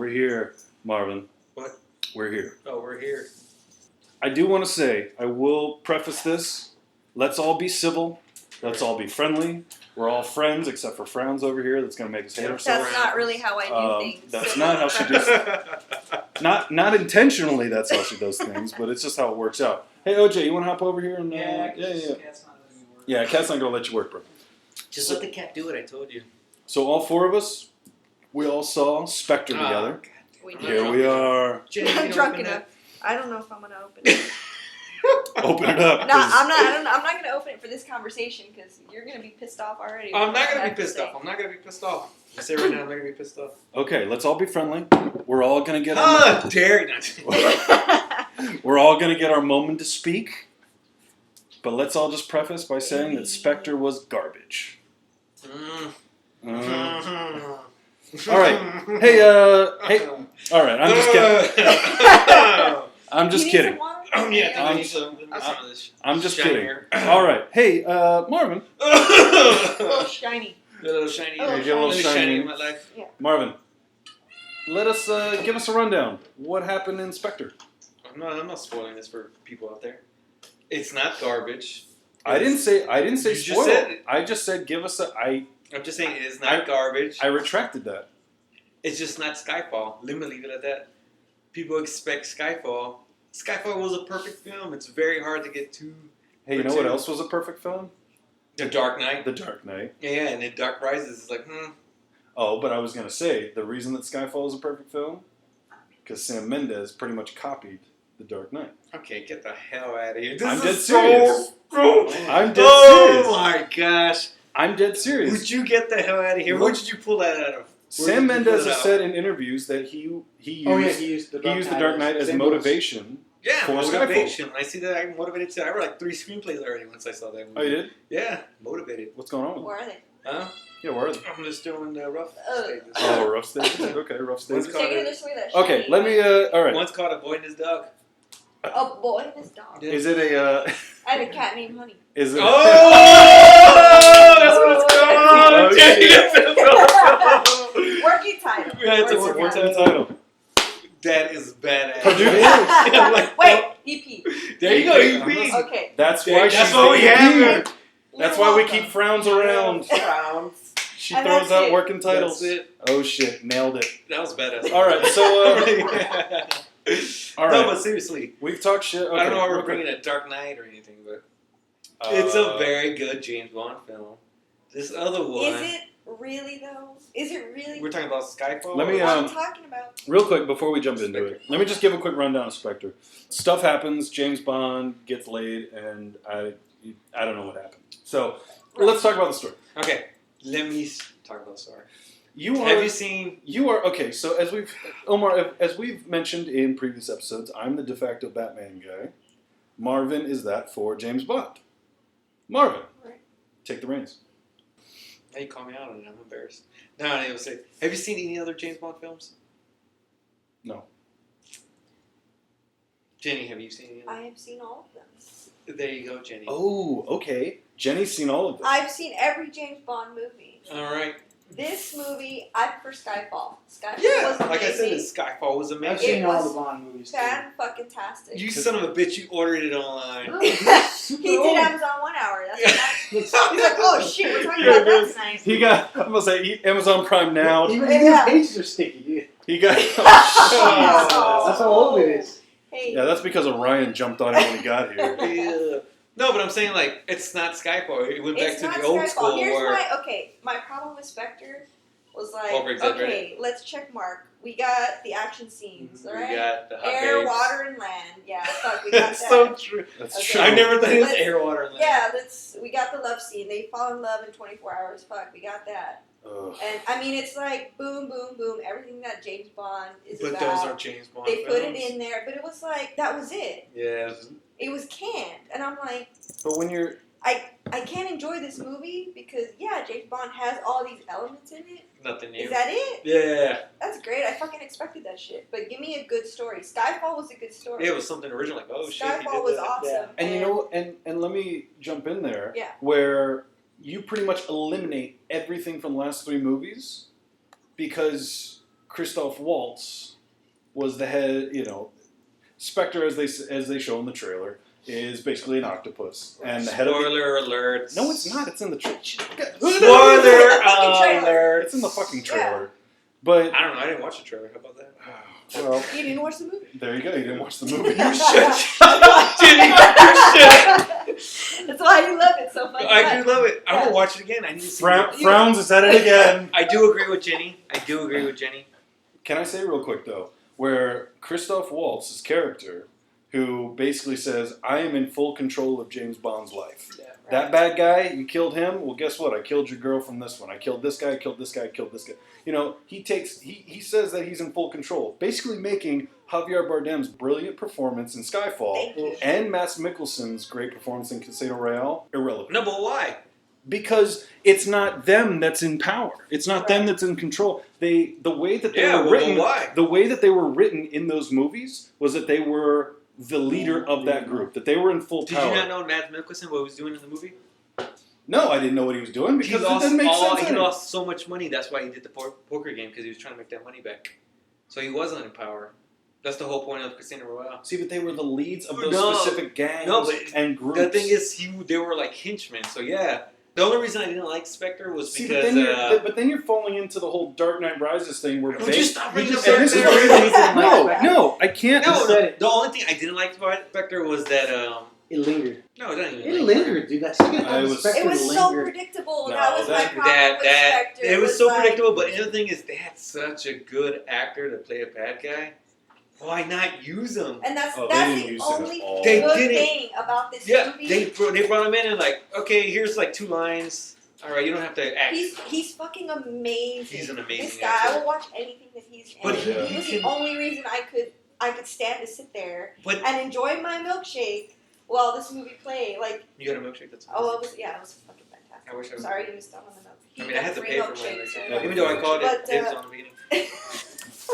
We're here, Marvin. What? We're here. Oh, we're here. I do want to say, I will preface this. Let's all be civil. Let's all be friendly. We're all friends, except for Frowns over here. That's going to make us hate ourselves. That's not really how I do things. That's not how she does. Not intentionally. That's how she does things, but it's just how it works out. Hey, OJ, you want to hop over here and Yeah. Cat's not letting me work. yeah, Cat's not going to let you work, bro. Just let the cat do it. I told you. So all four of us, we all saw Spectre together. We I'm did. Here we are. Jenny, I'm you drunk open enough. I don't know if I'm gonna open it. Open it up. No, 'cause- I'm not gonna open it for this conversation because you're gonna be pissed off already. I'm not I gonna have be to pissed say. off. I'm not gonna be pissed off. I say right now, I'm not gonna be pissed off. Okay, let's all be friendly. We're all gonna get How dare you not? we're all gonna get our moment to speak. But let's all just preface by saying that Spectre was garbage. All right. Hey. All right. I'm just kidding. I'm just You need kidding. some water? Yeah, I'm- I need some of this. I'm just shiny kidding. hair. All right. Hey, Marvin. A little shiny. A little shiny. Oh, Yeah, get a little shiny. in my life. Marvin. Let us give us a rundown. What happened in Spectre? I'm not spoiling this for people out there. It's not garbage. I didn't say You just spoil. said it. I just said give us a. I'm just saying it is not garbage. I retracted that. It's just not Skyfall. Let me leave it at that. People expect Skyfall. Skyfall was a perfect film. It's very hard to get to. Hey, you know what else was a perfect film? The Dark Knight. The Dark Knight. Yeah, and then Dark Rises is like, Oh, but I was gonna say the reason that Skyfall is a perfect film because Sam Mendes pretty much copied The Dark Knight. okay, get the hell out of here. This I'm is dead so serious. gross. I'm dead Oh serious. my gosh. I'm dead serious. Would you get the hell out of here? Look- Where did you pull that out of? Sam Mendes has said in interviews that he used the Dark Knight as motivation. Yeah, for motivation. I see that I'm motivated too. I read like 3 screenplays already once I saw that movie. Oh, you did? Yeah, motivated. What's going on? Where are they? Huh? Yeah, where are they? I'm just doing the rough Oh. stages. Oh, rough stages. Okay, rough stages. What's Take it this way. That shiny. Okay, let me. All right. One's called Avoiding His Dog. Oh boy, this dog. Yeah. Is it a? I had a cat named Honey. Is it? Oh! That's what it's called! Oh, Jenny, Working title. Yeah, it's a Working What's title. the title? That is badass. Produce. I'm like, Wait, EP. there you go, EP. Okay. That's There- why that's she's what we the have EP. here. That's You're why we welcome. keep Frowns around. Frowns. She And throws that's out it. working titles. That's it. Oh shit, nailed it. That was badass. All right, so all No, right, but seriously, we've talked shit. Okay, I don't know why we're real quick. bringing a Dark Knight or anything, but it's a very good James Bond film. This other one, Is it really though? Is it really? we're talking about Skyfall. Let me, What um, I'm talking about. Real quick before we jump into it, let me just give a quick rundown of Spectre. Stuff happens. James Bond gets laid, and I don't know what happened. So let's talk about the story. Okay, let me talk about the story. You are. Have you seen? You are okay. So as we've mentioned in previous episodes, I'm the de facto Batman guy. Marvin is that for James Bond. Marvin, Right. take the reins. Now you call me out on it. I'm embarrassed. No, I was say, have you seen any other James Bond films? No. Jenny, have you seen any? I Other? have seen all of them. There you go, Jenny. Oh, okay. Jenny's seen all of them. I've seen every James Bond movie. All right. This movie, I prefer Skyfall. Skyfall Yeah, was like I said, amazing. Skyfall was I've amazing. seen It all was the Bond movies. Fan-fucking-tastic. You son of a bitch! You ordered it online. He did Amazon 1 hour. That's what He's like, oh shit, we're talking Yeah, about that dude. tonight. He got. I'm gonna say Amazon Prime now. Even Yeah. the pages are sticky, dude. He got. Oh. That's how old it is. Hey, Yeah, that's because Orion jumped on him when he got here. Yeah. No, but I'm saying like it's not Skyfall. It went back it's to not the old Skyfall. school Here's where my problem with Spectre was like, Over-exaggerated. okay, let's check mark. We got the action scenes, we alright? got the hot Air, babes. water, and land. Yeah, fuck, we got That's that. so true. That's Okay. true. I never thought it was Let's- air, water, and land. Yeah, we got the love scene. They fall in love in 24 hours. Fuck, we got that. Ugh. And I mean, it's like boom, boom, boom. Everything that James Bond is But about. those are James Bond they put films. it in there, but it was like that was it. Yeah. It was canned, and I'm like, But when you're I can't enjoy this movie because yeah, James Bond has all these elements in it. Nothing new. Is that it? Yeah. That's great. I fucking expected that shit. But give me a good story. Skyfall was a good story. Yeah, it was something original. Like, oh shit, he Skyfall did was that. awesome. Yeah. and you know and let me jump in there. Yeah. Where you pretty much eliminate everything from the last 3 movies because Christoph Waltz was the head, Spectre, as they show in the trailer, is basically an octopus. And the head Spoiler alert. No, it's not. It's in the trailer. Spoiler alert. It's in the fucking trailer. Yeah. But I don't know. I didn't watch the trailer. How about that? Well, you didn't watch the movie? There you go. You didn't watch the movie. You should. Jenny, you should. That's why you love it so much. I do love it. I want to watch it again. I need to see Frowns has said it again. I do agree with Jenny. Can I say real quick, though, where Christoph Waltz's character, who basically says, I am in full control of James Bond's life. Yeah, right. That bad guy, you killed him. Well, guess what? I killed your girl from this one. I killed this guy, I killed this guy, I killed this guy. He says that he's in full control. Basically making Javier Bardem's brilliant performance in Skyfall and Mads Mikkelsen's great performance in Casino Royale irrelevant. No, but why? Because it's not them that's in power. It's not them that's in control. The way that they were written, the way that they were written in those movies was that they were the leader of that group, that they were in full power. Did you not know Mads Mikkelsen what he was doing in the movie? No, I didn't know what he was doing because it didn't make sense. He lost so much money. That's why he did the poker game, because he was trying to make that money back. So he wasn't in power. That's the whole point of Casino Royale. See, but they were the leads of those specific gangs and groups. The thing is, they were like henchmen. So yeah. The only reason I didn't like Spectre was because... But then you're falling into the whole Dark Knight Rises thing where... Would you stop bringing up Spectre? No, I can't. No, the only thing I didn't like about Spectre was that... it lingered. No, it didn't even It lingered, dude. That second It was so predictable. That was my problem with Spectre. It was so predictable, but the other thing is they had such a good actor to play a bad guy. Why not use him? And that's the only good thing about this movie. They brought him in and like, okay, here's like 2 lines. All right, you don't have to act. He's fucking amazing. He's an amazing This guy, actor. I will watch anything that he's in. But he was the only reason I could stand to sit there and enjoy my milkshake while this movie played. Like, you got a milkshake? That's amazing. It was fucking fantastic. I wish I was. Sorry you missed out on the milk. I had to pay for one. Even though I called it dibs on the beginning.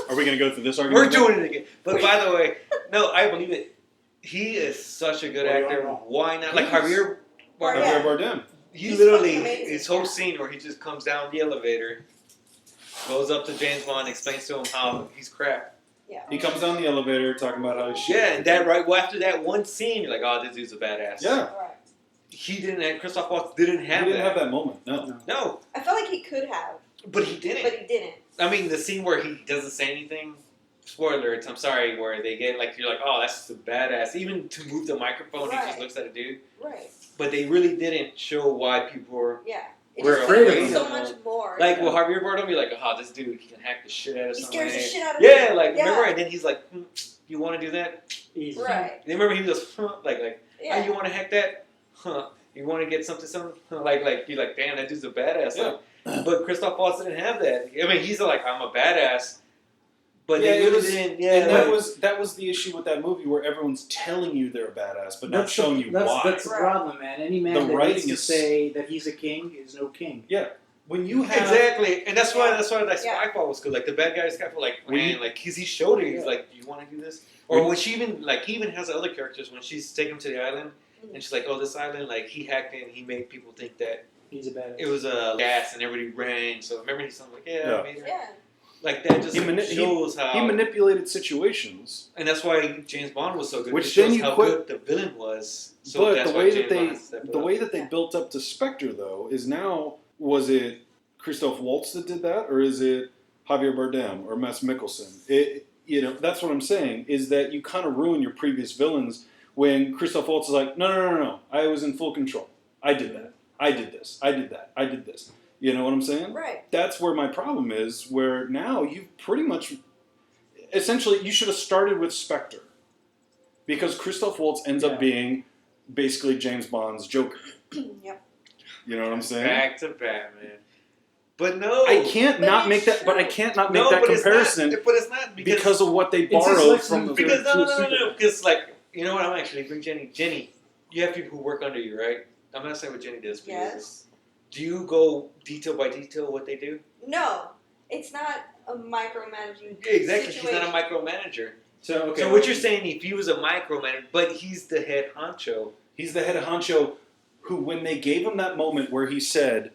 Are we going to go through this argument? We're doing it again. But by the way, no, I believe it. He is such a good actor. Why not? Like Javier Bardem. He literally, his whole scene where he just comes down the elevator, goes up to James Bond, explains to him how he's crap. Yeah. He comes down the elevator talking about how he's shit. Yeah, and that after that one scene, you're like, oh, this dude's a badass. Yeah. He didn't, Christoph Waltz didn't have that moment. No. I felt like he could have. But he didn't. I mean, the scene where he doesn't say anything, spoiler, I'm sorry, where they get, like, you're like, oh, that's just a badass. Even to move the microphone, he just looks at a dude. Right. But they really didn't show why people were... Yeah. We're afraid of him. So much more. Like, well, Javier Bardem, you're like, oh, this dude, he can hack the shit out of somebody. He scares the shit out of me. Yeah, like, remember? And then he's like, you want to do that? Easy. Right. And remember he was like, oh, you want to hack that? Huh. You want to get something? Like, you're like, damn, that dude's a badass. Yeah. Like, but Christoph Waltz didn't have that. I mean, he's like, I'm a badass. But they really didn't. Yeah, and that was the issue with that movie where everyone's telling you they're a badass, but not showing you why. That's the problem, man. Any man that needs to say that he's a king is no king. Yeah. When you have exactly, and that's why that Skyfall was good. Like the bad guy Skyfall, like man, like he showed it. He's like, "Do you want to do this?" Or when she he even has other characters when she's taking him to the island, and she's like, "Oh, this island, like he hacked it, and he made people think that he's a badass. It was a gas, and everybody ran." So remember, he's like, "Yeah, like that just shows how he manipulated situations, and that's why James Bond was so good. Which shows how good the villain was. So but that's the way that they built up to Spectre though is now was it Christoph Waltz that did that, or is it Javier Bardem or Mads Mikkelsen? That's what I'm saying, is that you kind of ruin your previous villains when Christoph Waltz is like, no, I was in full control. I did that. I did this. I did that. I did this. You know what I'm saying? Right. That's where my problem is, where now you pretty much, essentially, you should have started with Spectre. Because Christoph Waltz ends up being basically James Bond's Joker. Yep. You know what I'm saying? Back to Batman. But no, I can't not make that. But I can't not make that comparison. But it's not because of what they borrowed from the. Because no. Because you know what? I'm actually bring Jenny. Jenny, you have people who work under you, right? I'm not saying what Jenny does. Yes. Do you go detail by detail what they do? No, it's not a micromanaging. Exactly, situation. he's not a micromanager. So what you're saying, if he was a micromanager, but he's the head honcho. He's the head honcho who, when they gave him that moment where he said,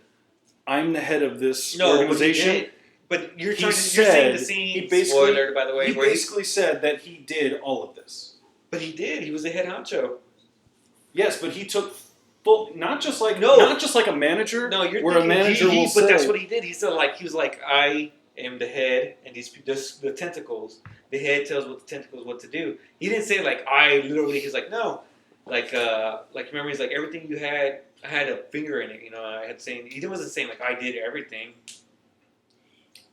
I'm the head of this organization. But you're saying the scene. Spoiler, by the way. He basically said that he did all of this. But he did. He was the head honcho. Yes, but he took full. Not just like a manager. No, you're where thinking, a manager will say. But that's what he did. He was like, I am the head, and the tentacles. The head tells the tentacles what to do. He didn't say like I literally. He's like no, like remember he's like everything you had. I had a finger in it. You know, I had saying he wasn't saying like I did everything.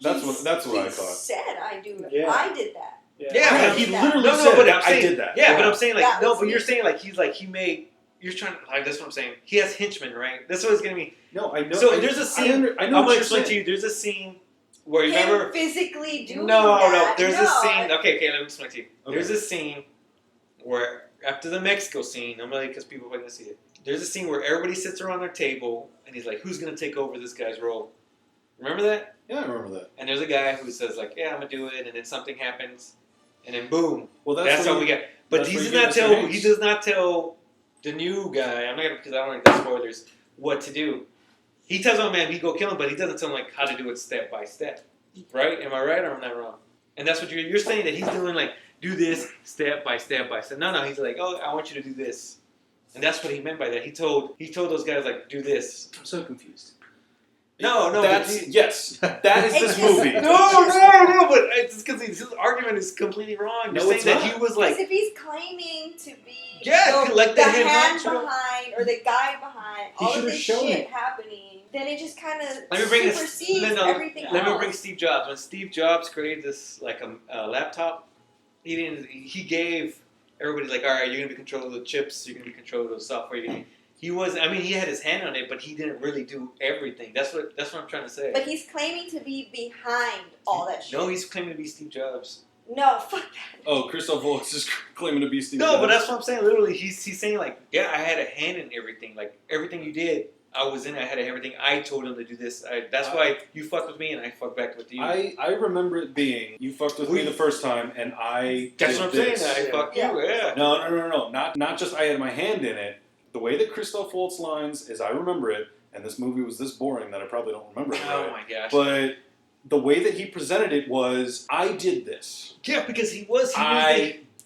That's what I thought. He said I do. Yeah. I did that. Yeah, he literally said I did that. Yeah, but I'm saying like no, but you're saying like he's like he made. You're trying to like that's what I'm saying. He has henchmen, right? That's what it's gonna be. No, I know. So there's a scene. I know. I'm gonna explain to you. There's a scene where you remember physically doing No. that. There's a scene. Okay. Let me explain to you. Okay. There's a scene where after the Mexico scene, normally because people are going to see it. There's a scene where everybody sits around their table and he's like, "Who's gonna take over this guy's role?" Remember that? Yeah, I remember that. And there's a guy who says like, "Yeah, I'm gonna do it," and then something happens, and then boom. Well, that's how we get. But he does not tell the new guy. I'm not gonna because I don't like the spoilers. What to do? He tells him, "Man, we go kill him," but he doesn't tell him like how to do it step by step. Right? Am I right or am I wrong? And that's what you're saying that he's doing like do this step by step by step. No, he's like, "Oh, I want you to do this," and that's what he meant by that. He told those guys like do this. I'm so confused. No. Yes, that is this movie. No, but it's because his argument is completely wrong. You're saying that he was like, because if he's claiming to be like the hand behind or the guy behind He all of this shown shit it. happening, then it just kind of supersedes everything else. Let me bring Steve Jobs. When Steve Jobs created this like a laptop, he gave everybody like, all right, you're gonna be control of the chips, you're gonna be control of the software. He had his hand on it, but he didn't really do everything. That's what I'm trying to say. But he's claiming to be behind all that shit. No, he's claiming to be Steve Jobs. No, fuck that. Oh, Christoph Waltz is claiming to be Steve Jobs. No, but that's what I'm saying. Literally, he's saying like, yeah, I had a hand in everything. Like everything you did, I was in it. I had everything. I told him to do this. That's why you fucked with me, and I fucked back with you. I remember it being you fucked with me the first time, and I. That's what I'm saying. I fucked you. Yeah. No. Not just I had my hand in it. The way that Christoph Waltz lines, as I remember it, and this movie was this boring that I probably don't remember it. Oh my gosh! But the way that he presented it was, I did this. Yeah, because he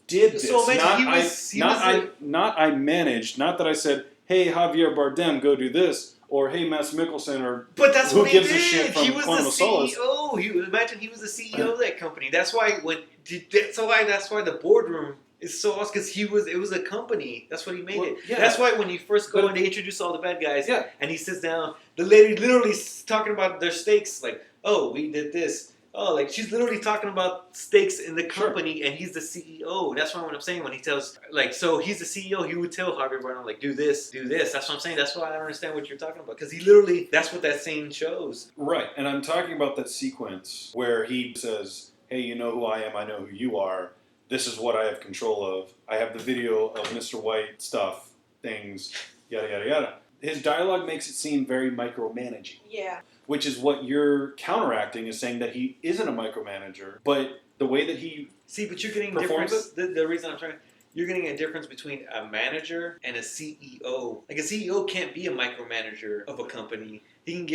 did this. So I managed. Not that I said, "Hey, Javier Bardem, go do this," or "Hey, Mads Mikkelsen," or but that's who what gives he a did. shit from He was Quantum the of Solace. CEO. Imagine he was the CEO of that company. That's why that's why the boardroom is so awesome because it was a company. That's what he made it. Yeah. That's why when you first go and they introduce all the bad guys, and he sits down, the lady literally is talking about their stakes, like, oh, we did this. Oh, like she's literally talking about stakes in the company, and he's the CEO. That's what I'm saying when he tells, like, so he's the CEO. He would tell Javier Bardem, like, do this, do this. That's what I'm saying. That's why I don't understand what you're talking about because he literally, that's what that scene shows. Right, and I'm talking about that sequence where he says, "Hey, you know who I am. I know who you are. This is what I have control of. I have the video of Mr. White stuff, things, yada, yada, yada." His dialogue makes it seem very micromanaging. Yeah. Which is what you're counteracting, is saying that he isn't a micromanager, but the way that he but you're getting difference. The reason I'm trying, you're getting a difference between a manager and a CEO. Like a CEO can't be a micromanager of a company. He can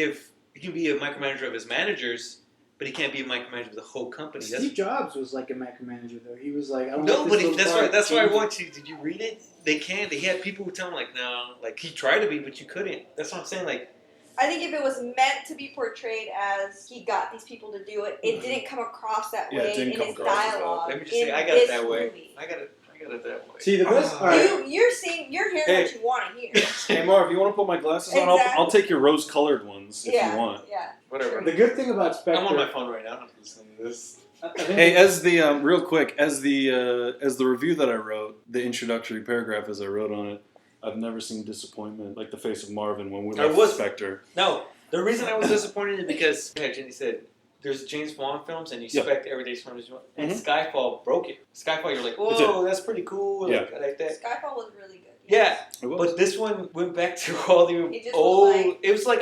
be a micromanager of his managers, but he can't be a micromanager of the whole company. Steve Jobs was like a micromanager, though. He was like, I don't no, like but that's why I want you. Did you read it? They can. He had people who tell him like, no, like he tried to be, but you couldn't. That's what I'm saying. Like, I think if it was meant to be portrayed as he got these people to do it, it didn't come across that way in his dialogue. Let me just say, I got it that way. I got it that way. See, the best part. You're hearing what you want to hear. Hey, Marv, you want to put my glasses on? I'll take your rose-colored ones if you want. Yeah. Whatever. The good thing about Spectre. I'm on my phone right now. I'm not listening to this. Hey, as the real quick, as the review that I wrote, the introductory paragraph as I wrote on it, I've never seen disappointment like the face of Marvin when we left Spectre. No, the reason I was disappointed is because Jenny said there's James Bond films and you expect every day from James Bond, and Skyfall broke it. Skyfall, you're like, whoa, that's pretty cool. Yeah. Like, I like that. Skyfall was really good. Yeah, but this one went back to all the old. It was like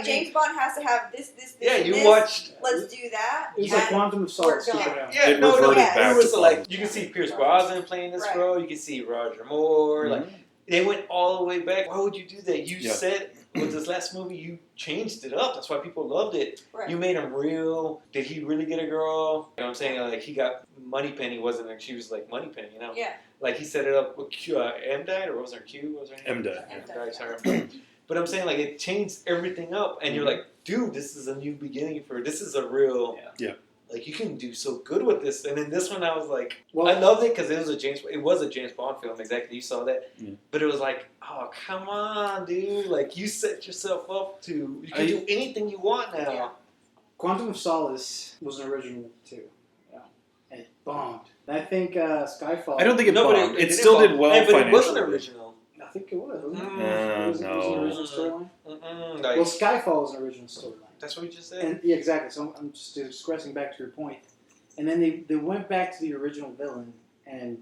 James Bond has to have this. Yeah, you this. watched. Let's do that. It was like Quantum of Solace. Yeah, it was like you can see Pierce Brosnan playing this role. You can see Roger Moore. Like They went all the way back. Why would you do that? You said with this last movie, you changed it up. That's why people loved it. Right. You made him real. Did he really get a girl? You know what I'm saying? Like, he got Moneypenny, wasn't it? She was like Moneypenny, you know? Yeah. Like, he set it up with M died, or what was her Q? What was her name? M died. M died, sorry. But I'm saying, like, it changed everything up. And you're like, dude, this is a new beginning for this is a real... Yeah. Like, you can do so good with this. And in this one, I was like, well, I loved it because it was a James Bond film. Exactly. You saw that. Yeah. But it was like, oh, come on, dude. Like, you set yourself up to, you can do anything you want now. Yeah. Quantum of Solace was an original, too. Yeah. And it bombed. And I think Skyfall... I don't think it bombed. It still did well financially. But it wasn't original. I think it was. Wasn't it? No. It was an original storyline? Well, Skyfall was an original storyline. That's what you just said? And, yeah, exactly. So I'm just expressing back to your point. And then they went back to the original villain and...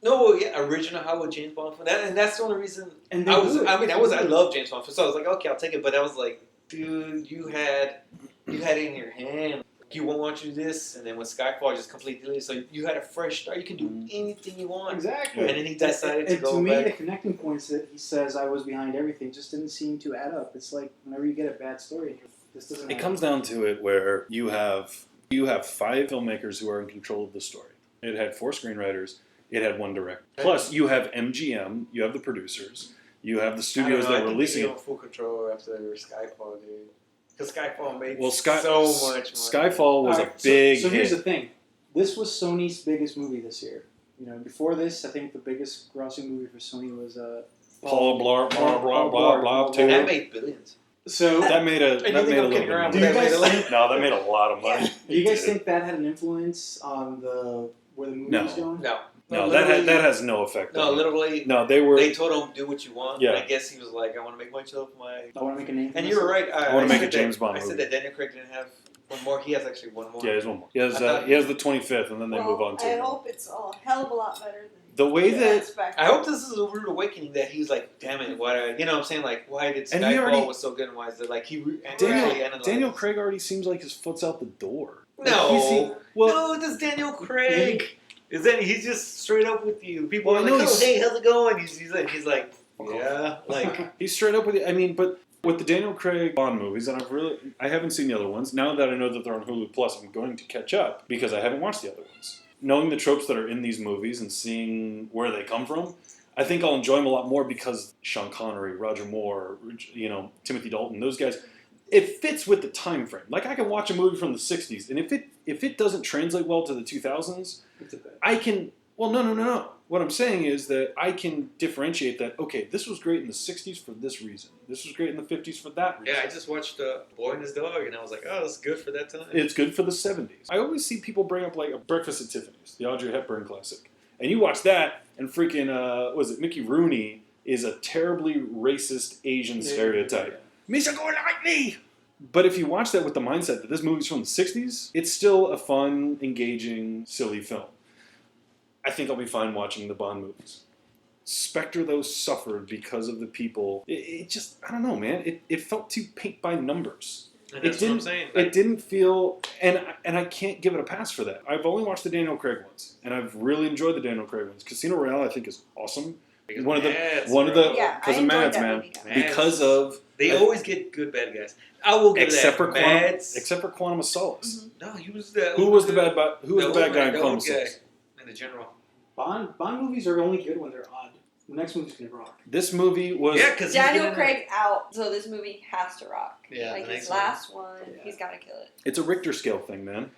No, yeah, original, how would James Bond... And that's the only reason... And I love James Bond. So I was like, okay, I'll take it. But I was like, dude, you had it in your hand. You won't want you to do this. And then with Skyfall, just completely... So you had a fresh start. You can do anything you want. Exactly. And then he decided to go to me, back. the connecting points that he says, I was behind everything, just didn't seem to add up. It's like whenever you get a bad story... It comes down to it where you have 5 filmmakers who are in control of the story. It had 4 screenwriters. It had 1 director. Plus, you have MGM. You have the producers. You have the studios that are releasing it. Full control after Skyfall, dude. Because Skyfall made so much money. Skyfall was a big So here's the thing. This was Sony's biggest movie this year. You know, before this, I think the biggest grossing movie for Sony was Paul Blart 2. And that made billions. So that made a little bit. That made a lot of money. Do you guys think that had an influence on where the movie was going? No, that has no effect. No, literally. No, they told him do what you want. Yeah. And I guess he was like, I want to make myself I want to make a name. And you were right. I want to make a James Bond movie. I said that Daniel Craig didn't have one more. He has actually one more. Yeah, he has one more. He has the 25th, and then they move on to. I hope it's a hell of a lot better than. The way that I hope this is a rude awakening that he's like, damn it, why? You know what I'm saying? Like, why did Skyfall was so good and why is it like Daniel Craig already seems like his foot's out the door. No, no, this Daniel Craig he's just straight up with you. People are like, oh, hey, how's it going? He's like, yeah, like he's straight up with you. I mean, but with the Daniel Craig Bond movies, and I haven't seen the other ones. Now that I know that they're on Hulu Plus, I'm going to catch up because I haven't watched the other ones. Knowing the tropes that are in these movies and seeing where they come from, I think I'll enjoy them a lot more because Sean Connery, Roger Moore, Timothy Dalton, those guys, it fits with the time frame. Like, I can watch a movie from the 60s, and if it doesn't translate well to the 2000s, I can... Well, no. What I'm saying is that I can differentiate that, okay, this was great in the 60s for this reason. This was great in the 50s for that reason. Yeah, I just watched Boy and His Dog, and I was like, oh, it's good for that time. It's good for the 70s. I always see people bring up, like, a Breakfast at Tiffany's, the Audrey Hepburn classic. And you watch that, and freaking, Mickey Rooney is a terribly racist Asian stereotype. Misha go like me! But if you watch that with the mindset that this movie's from the 60s, it's still a fun, engaging, silly film. I think I'll be fine watching the Bond movies. Spectre, though, suffered because of the people. It just, I don't know, man. It felt too paint by numbers. And that's what I'm saying. It didn't feel, and I can't give it a pass for that. I've only watched the Daniel Craig ones, and I've really enjoyed the Daniel Craig ones. Casino Royale, I think, is awesome. Because of Mads, man. Because of they always get good bad guys. I will give that. Except for Quantum of Solace. Mm-hmm. No, he was the. Who was the bad guy in Quantum of Solace? In the general. Bond movies are only good when they're odd. The next movie's gonna rock. This movie was because Daniel Craig out, so this movie has to rock. Yeah, like his last one, he's gotta kill it. It's a Richter scale thing, man.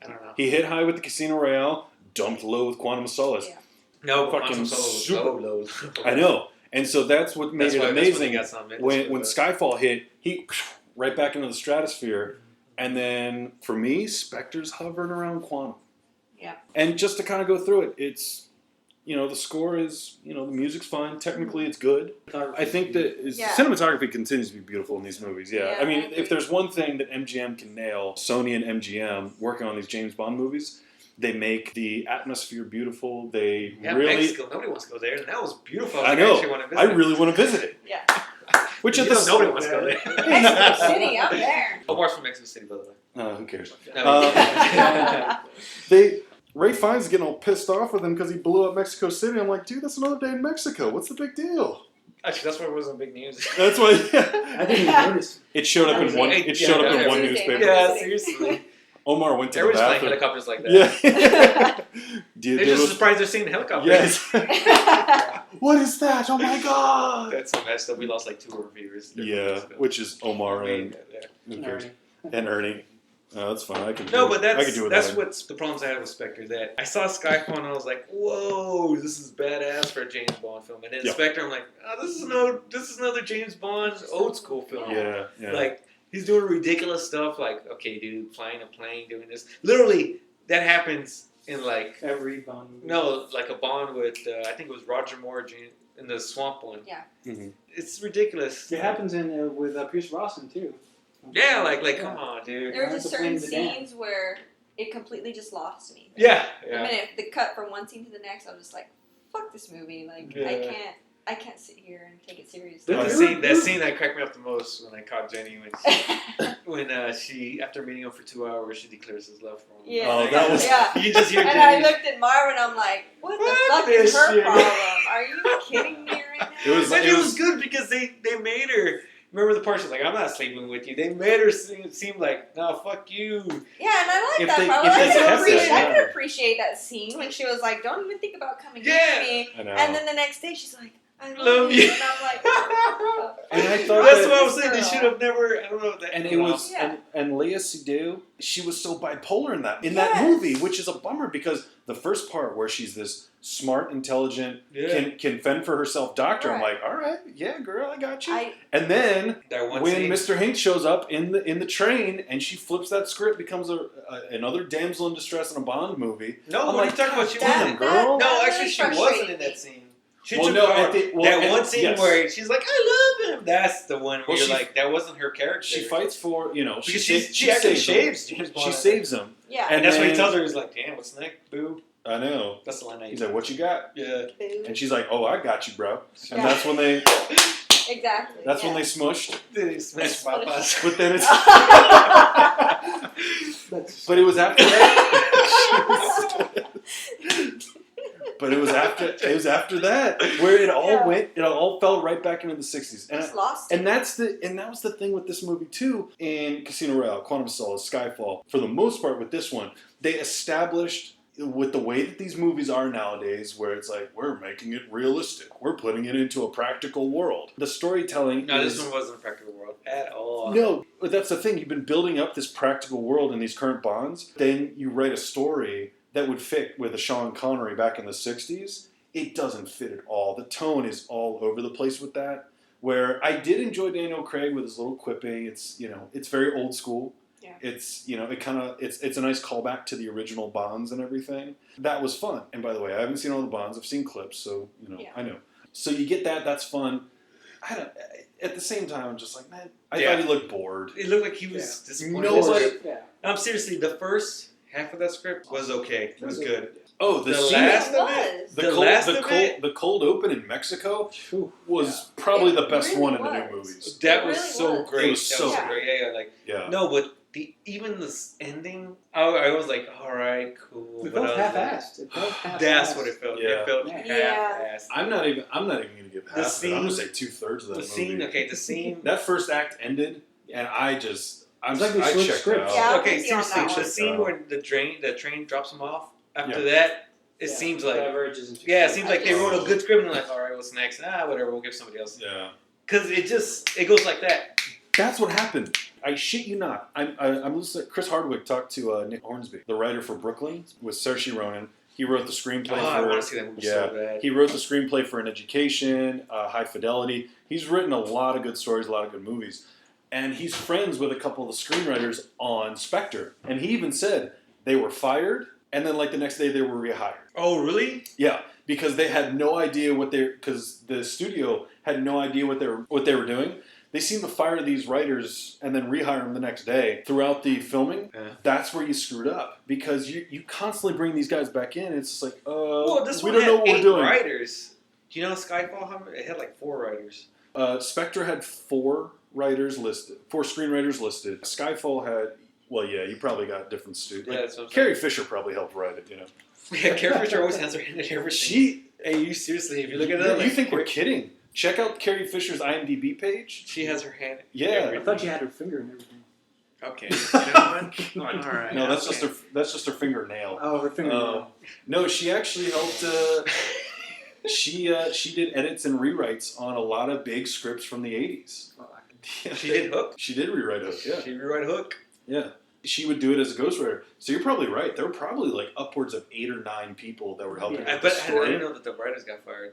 I don't know. He hit high with the Casino Royale, dumped low with Quantum of Solace. Yeah. No, fucking super low. I know, and so that's what made it amazing. When Skyfall hit, he right back into the stratosphere, and then for me, Spectre's hovering around Quantum. Yeah. And just to kind of go through it, it's, the score is, the music's fine. Technically, it's good. I think that cinematography continues to be beautiful in these movies. Yeah. I mean, if there's one thing that MGM can nail, Sony and MGM working on these James Bond movies, they make the atmosphere beautiful. They really... Mexico. Nobody wants to go there. And that was beautiful. I know. I really want to visit it. Yeah. Which nobody wants to go there. Mexico City, up there. Omar's from Mexico City, by the way. Who cares? No. Ray Fiennes getting all pissed off with him because he blew up Mexico City. I'm like, dude, that's another day in Mexico. What's the big deal? Actually, that's why it wasn't big news. That's why. I didn't even notice. It showed up in one. It showed up in one newspaper. Yeah, seriously. Omar went to the Everyone's flying bathroom. helicopters like that. Yeah. They're just surprised they're seeing helicopters. Yes. What is that? Oh my god. That's so messed up. We lost like 2 of our viewers. Yeah, which is Omar and Ernie. Oh, that's fine. I can. But I can do that's what's the problems I had with Spectre. That I saw Skyfall and I was like, "Whoa, this is badass for a James Bond film." And then Spectre, I'm like, "Oh, this is another James Bond old school film." Yeah. Like he's doing ridiculous stuff. Like, okay, dude, flying a plane, doing this. Literally, that happens in like every Bond movie. No, like a Bond with I think it was Roger Moore in the Swamp one. Yeah. Mm-hmm. It's ridiculous. It happens in with Pierce Brosnan too. Yeah, like come on, dude. There were just certain scenes where it completely just lost me. Yeah. The minute the cut from one scene to the next, I was just like, "Fuck this movie!" Like I can't sit here and take it seriously. That scene that cracked me up the most when I caught Jenny when she after meeting him for 2 hours she declares his love for him. Yeah. Oh, that was. Yeah. You can just hear and Jenny. I looked at Marvin. I'm like, "What the fuck is her problem? Are you kidding me right now?" It was good because they made her. Remember the part she's like, "I'm not sleeping with you." They made her seem like, "No, fuck you." Yeah, and I like that part. I could appreciate that scene when she was like, "Don't even think about coming near me." And then the next day she's like, "I love you," and I'm like, "Oh, and I thought that's what I was saying. They should have never. I don't know. And it was and Léa Seydoux, she was so bipolar in that movie, which is a bummer because the first part where she's this smart, intelligent, can fend for herself doctor. I'm like, all right, yeah, girl, I got you. And then when Mr. Hanks shows up in the train and she flips that script, becomes another damsel in distress in a Bond movie. No, what are you talking about? She wasn't, girl. No, actually, she wasn't in that scene. That one scene where she's like, "I love him." That's the one where you're like, that wasn't her character. She fights for because she actually shaves James Bond. She saves him. Yeah, and that's what he tells her. He's like, "Damn, what's next, boo?" I know. That's the line. He's like, "What you got?" Yeah. And she's like, "Oh, I got you, bro." And that's when they. Exactly. That's when they smushed. They smashed Papas. But then it's. But it was after that. But it was after that where it all went. It all fell right back into the 60s. And that was the thing with this movie too. In Casino Royale, Quantum of Solace, Skyfall, for the most part with this one, they established with the way that these movies are nowadays, where it's like we're making it realistic, we're putting it into a practical world. The storytelling. No, this one wasn't a practical world at all. No, but that's the thing. You've been building up this practical world in these current Bonds. Then you write a story that would fit with a Sean Connery back in the 60s. It doesn't fit at all. The tone is all over the place with that. Where I did enjoy Daniel Craig with his little quipping. It's very old school. Yeah. It's a nice callback to the original Bonds and everything. That was fun. And by the way, I haven't seen all the Bonds. I've seen clips, so I know. So you get that. That's fun. At the same time, I'm just like, man, I thought he looked bored. It looked like he was disappointed. Seriously, the first half of that script was okay. It was good. Oh, the cold open in Mexico was probably the best one in the new movies. That was so great. It was so great. No, but even this ending, I was like, all right, cool. It felt half-assed. That's what it felt. Yeah. It felt half-assed. I'm not even gonna give half. I'm gonna say 2/3 of that movie. The scene. That first act ended, and I checked out. Yeah, okay, seriously, the scene where the train drops him off. After that, it seems like it seems like they wrote a good script and they're like, all right, what's next? Whatever, we'll give somebody else. Yeah, because it goes like that. That's what happened. I shit you not. I'm listening. Chris Hardwick talked to Nick Hornsby, the writer for Brooklyn, with Saoirse Ronan. He wrote the screenplay for. I want to see that movie so bad. He wrote the screenplay for An Education, High Fidelity. He's written a lot of good stories, a lot of good movies. And he's friends with a couple of the screenwriters on Spectre. And he even said they were fired, and then like the next day they were rehired. Oh, really? Yeah, because they had no idea because the studio had no idea what they were doing. They seem to fire these writers and then rehire them the next day throughout the filming. Yeah. That's where you screwed up because you constantly bring these guys back in. And it's just like, we don't know what we're doing. Writers. Do you know Skyfall? It had like 4 writers. Spectre had 4 writers listed, 4 screenwriters listed. Skyfall had, you probably got different studios. Yeah, that's what I'm Carrie Fisher probably helped write it, Yeah, Carrie Fisher always has her hand in everything. Hey, you seriously, if you look at it, you think we're kidding? Check out Carrie Fisher's IMDb page. She has her hand. Yeah. I thought you had her finger and everything. Okay. You know what? All right. No, that's just her fingernail. Oh, her fingernail. No, she actually helped. She did edits and rewrites on a lot of big scripts from the 80s. She did Hook? She did rewrite Hook, yeah. She rewrite Hook? Yeah. She would do it as a ghostwriter. So you're probably right. There were probably like upwards of 8 or 9 people that were helping with the story. I didn't know that the writers got fired.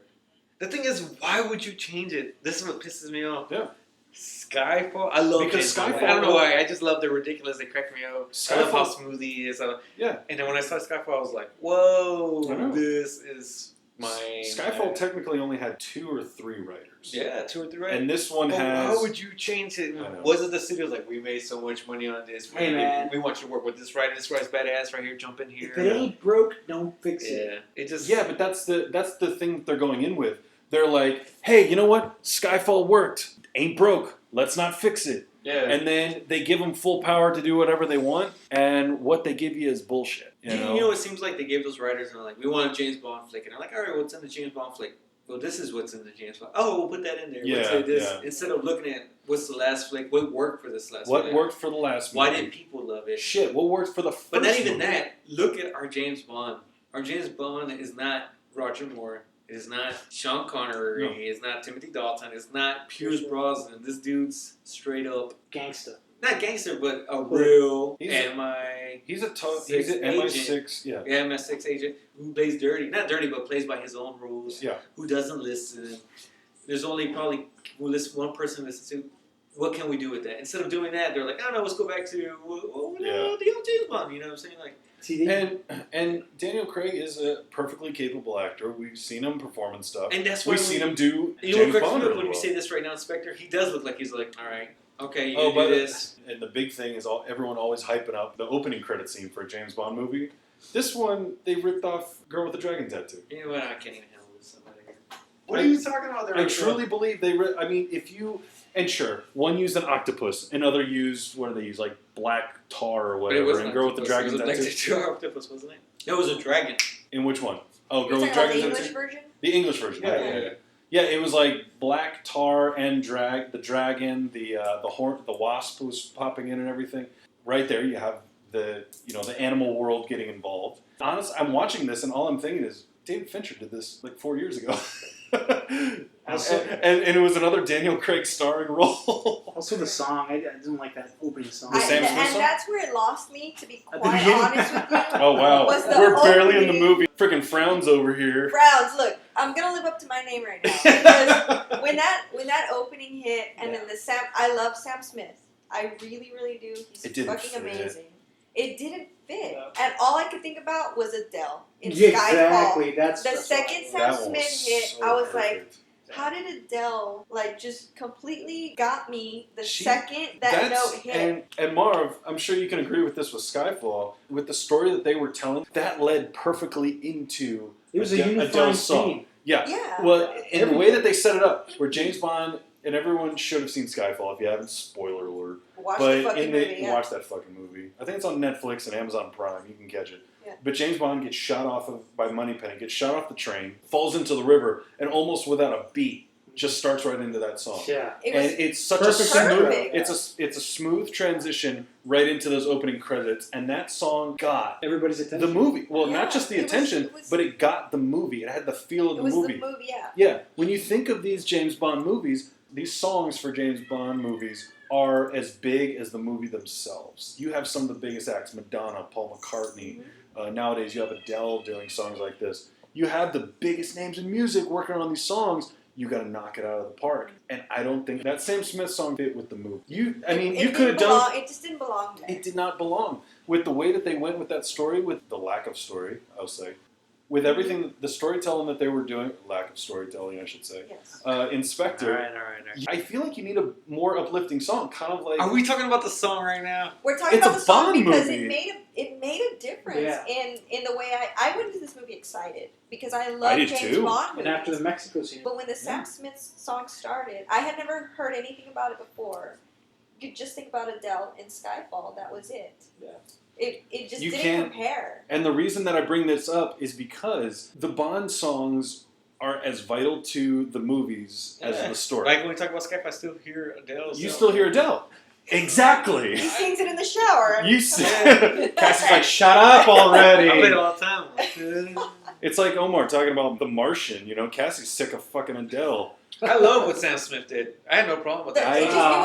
The thing is, why would you change it? This is what pisses me off. Yeah. Skyfall? I love because Skyfall. I don't know why. I just love the ridiculous. They crack me up. Skyfall, I love how smooth he is. Yeah. And then when I saw Skyfall, I was like, whoa, this is my... Skyfall technically only had 2 or 3 writers. Yeah, 2 or 3 writers. And this one has... How would you change it? Was it the studio's like, we made so much money on this. Hey, man. We want you to work with this writer. This writer's badass right here. Jump in here. If it ain't broke, don't fix it. Yeah. It just... Yeah, but that's the thing that they're going in with. They're like, hey, you know what? Skyfall worked. Ain't broke. Let's not fix it. Yeah. And then they give them full power to do whatever they want, and what they give you is bullshit. You know, it seems like they gave those writers and they're like, we want a James Bond flick, and they're like, all right, what's in the James Bond flick? Well, this is what's in the James Bond. Oh, we'll put that in there. Yeah, this. yeah. Instead of looking at what's the last flick, what worked for this last what flick? worked for the last Why movie? didn't people love it? Shit, what worked for the first But not even movie? that. Look at our James Bond. Our James Bond is not Roger Moore. It is not Sean Connery. No. It's not Timothy Dalton. It's not Pierce Brosnan. This dude's straight up Gangsta. not gangster, but a real He's an MI6, yeah. Yeah, MI6 agent who plays dirty. Not dirty, but plays by his own rules. Yeah. Who doesn't listen. There's only probably one person listens to. What can we do with that? Instead of doing that, they're like, I don't know, let's go back to the old James Bond. You know what I'm saying? Like, and Daniel Craig is a perfectly capable actor. We've seen him perform and stuff. And that's why we've seen him do you James know, Bond really when you well. say this right now, Spectre, he does look like he's like, all right, okay, you but do this. And the big thing is everyone always hyping up the opening credit scene for a James Bond movie. This one, they ripped off Girl with the Dragon Tattoo. You know what? I can't even handle this. What are you talking about? I truly believe I mean, if you... And sure, one used an octopus, another used, what do they use, like black tar or whatever, and Girl with the Dragon Tattoo. It was an octopus, wasn't it? It was a dragon. In which one? Oh, Girl with the Dragon Dragon Tattoo? The Tattoo? English version? The English version, yeah. Yeah, it was like black tar and the dragon, the wasp was popping in and everything. Right there, you have the animal world getting involved. Honestly, I'm watching this and all I'm thinking is David Fincher did this like 4 years ago. and it was another Daniel Craig starring role. Also the song, I didn't like that opening song. And that's where it lost me, to be quite honest with you. Oh wow, we're barely in the movie. Freaking Frowns over here. Frowns, look, I'm gonna live up to my name right now, because when that opening hit, and then I love Sam Smith. I really, really do. He's fucking amazing. It didn't fit, and all I could think about was Adele in Skyfall. Exactly, that's the second Sam Smith hit. So I was perfect. like, how did Adele just completely got me the second that note hit? And Marv, I'm sure you can agree with this with Skyfall. With the story that they were telling, that led perfectly into it was a unifying song. Yeah. Yeah. Well, in the way that they set it up, where James Bond, and everyone should have seen Skyfall if you haven't, spoiler alert. Watch that fucking movie. I think it's on Netflix and Amazon Prime. You can catch it. Yeah. But James Bond gets shot off by Moneypenny, gets shot off the train, falls into the river, and almost without a beat, just starts right into that song. Yeah. It's such a smooth. It's a smooth transition right into those opening credits, and that song got everybody's attention. The movie. Well, not just the attention, but it got the movie. It had the feel of the movie. It was the movie, yeah. Yeah. When you think of these James Bond movies, these songs for James Bond movies are as big as the movie themselves. You have some of the biggest acts: Madonna, Paul McCartney. Mm-hmm. Nowadays, you have Adele doing songs like this. You have the biggest names in music working on these songs. You got to knock it out of the park, and I don't think that Sam Smith song fit with the movie. You could have done. It just didn't belong there. It did not belong with the way that they went with that story, with the lack of story. I'll say, with everything, the storytelling that they were doing, lack of storytelling, I should say. Yes. In Spectre, all right. I feel like you need a more uplifting song, kind of like. Are we talking about the song right now? We're talking It's about a the song Bond because movie. it made a difference in the way I went into this movie excited because I I love did James too. Bond movies. And after the Mexico scene. But when the Sam Smith song started, I had never heard anything about it before. You could just think about Adele in Skyfall. That was it. Yeah. It just didn't compare. And the reason that I bring this up is because the Bond songs are as vital to the movies as the story. Like when we talk about Skype, I still hear Adele. You still hear Adele. Exactly. He sings it in the shower. You see, Cassie's like, shut up already. I play it all the time. It's like Omar talking about The Martian. You know, Cassie's sick of fucking Adele. I love what Sam Smith did. I had no problem with that. I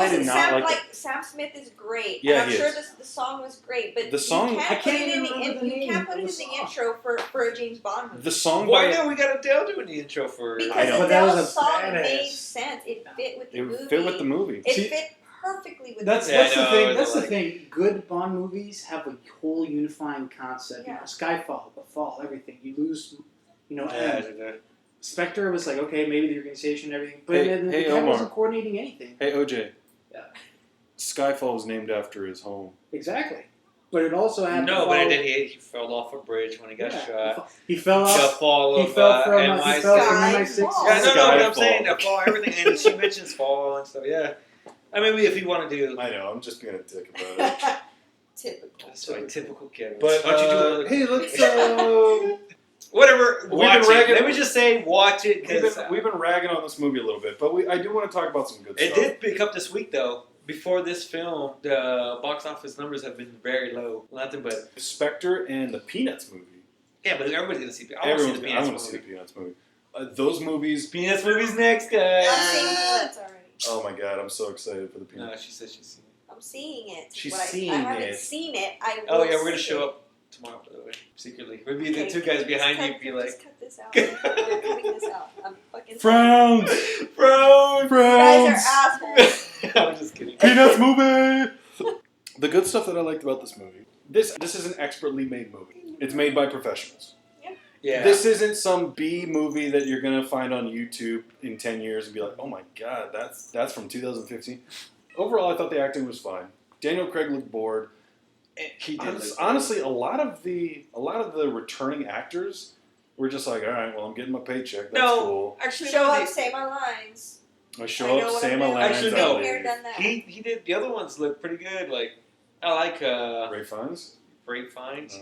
did not like it. Sam Smith is great. Yeah, and I'm sure the song was great, but the song, you can't put it in the intro for a James Bond movie. The song. Why now we got Adele doing the intro for? Because Adele's song made sense. It fit with the movie. It fit with the movie. It fit perfectly with that's the movie. the thing. That's the thing. Good Bond movies have a whole unifying concept. Yeah. You know, Skyfall, The Fall, everything. You lose, end. Yeah. Spectre was like, okay, maybe the organization and everything, but Hey, the guy Omar. wasn't coordinating anything. Hey, OJ. Yeah. Skyfall was named after his home. Exactly. But it also had No, but then he fell off a bridge when he got shot. He fell The off. fall He of fell from NY6. MI6. Yeah, no, but I'm Skyfall. saying the fall, everything, and she mentions fall and stuff. Yeah, I mean, if you want to do, I know. I'm just being a dick about it. Typical. that's my typical kid. But why don't you do hey, let's. whatever? We've Watch been it. ragging- Let me just say, watch it. We've been ragging on this movie a little bit, but I do want to talk about some good It stuff. did pick up this week though. Before this film, the box office numbers have been very low. Nothing but Spectre and the Peanuts movie. yeah, but everybody's gonna see. I want to see the I Peanuts want to see the movie. Peanuts movie. Those movies. Peanuts movie's next, I'm guys. seeing Peanuts already. Oh my god, I'm so excited for the No, Peanuts. she said she's seen it. I'm seeing it. She's I seeing haven't it. seen it. I Oh will yeah, we're gonna see show it. up tomorrow, by the way, secretly. We'll be the Okay, two guys behind just you. cut- Be like, just cut this out. We're cutting this out. I'm fucking. Frowns! bro, You guys are assholes. I'm just kidding. Peanuts movie! The good stuff that I liked about this movie. This is an expertly made movie. It's made by professionals. Yeah. This isn't some B movie that you're gonna find on YouTube in 10 years and be like, oh my god, that's from 2015. Overall, I thought the acting was fine. Daniel Craig looked bored. He did. Honestly, a lot of the returning actors were just like, all right, well, I'm getting my paycheck. That's cool. Actually, Show no, up, say my lines. I I show know up, what say I'm my doing. lines. Actually, I no. leave. Here, done that. He did. The other ones look pretty good. Like I like Ray Fiennes. Great Finds.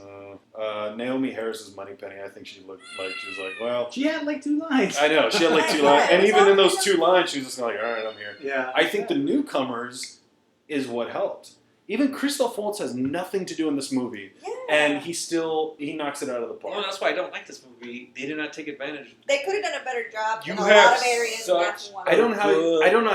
Naomi Harris's Moneypenny. I think she looked like she was like, well, She had like 2 lines. I know she had like 2 lines, and even in those 2 lines, she was just like, all right, I'm here. Yeah. I think the newcomers is what helped. Even Christoph Waltz has nothing to do in this movie, Yeah. and he knocks it out of the Well, park. that's why I don't like this movie. They did not take advantage. They could have done a better job You in a have lot of areas. And that's such- one. I don't know Good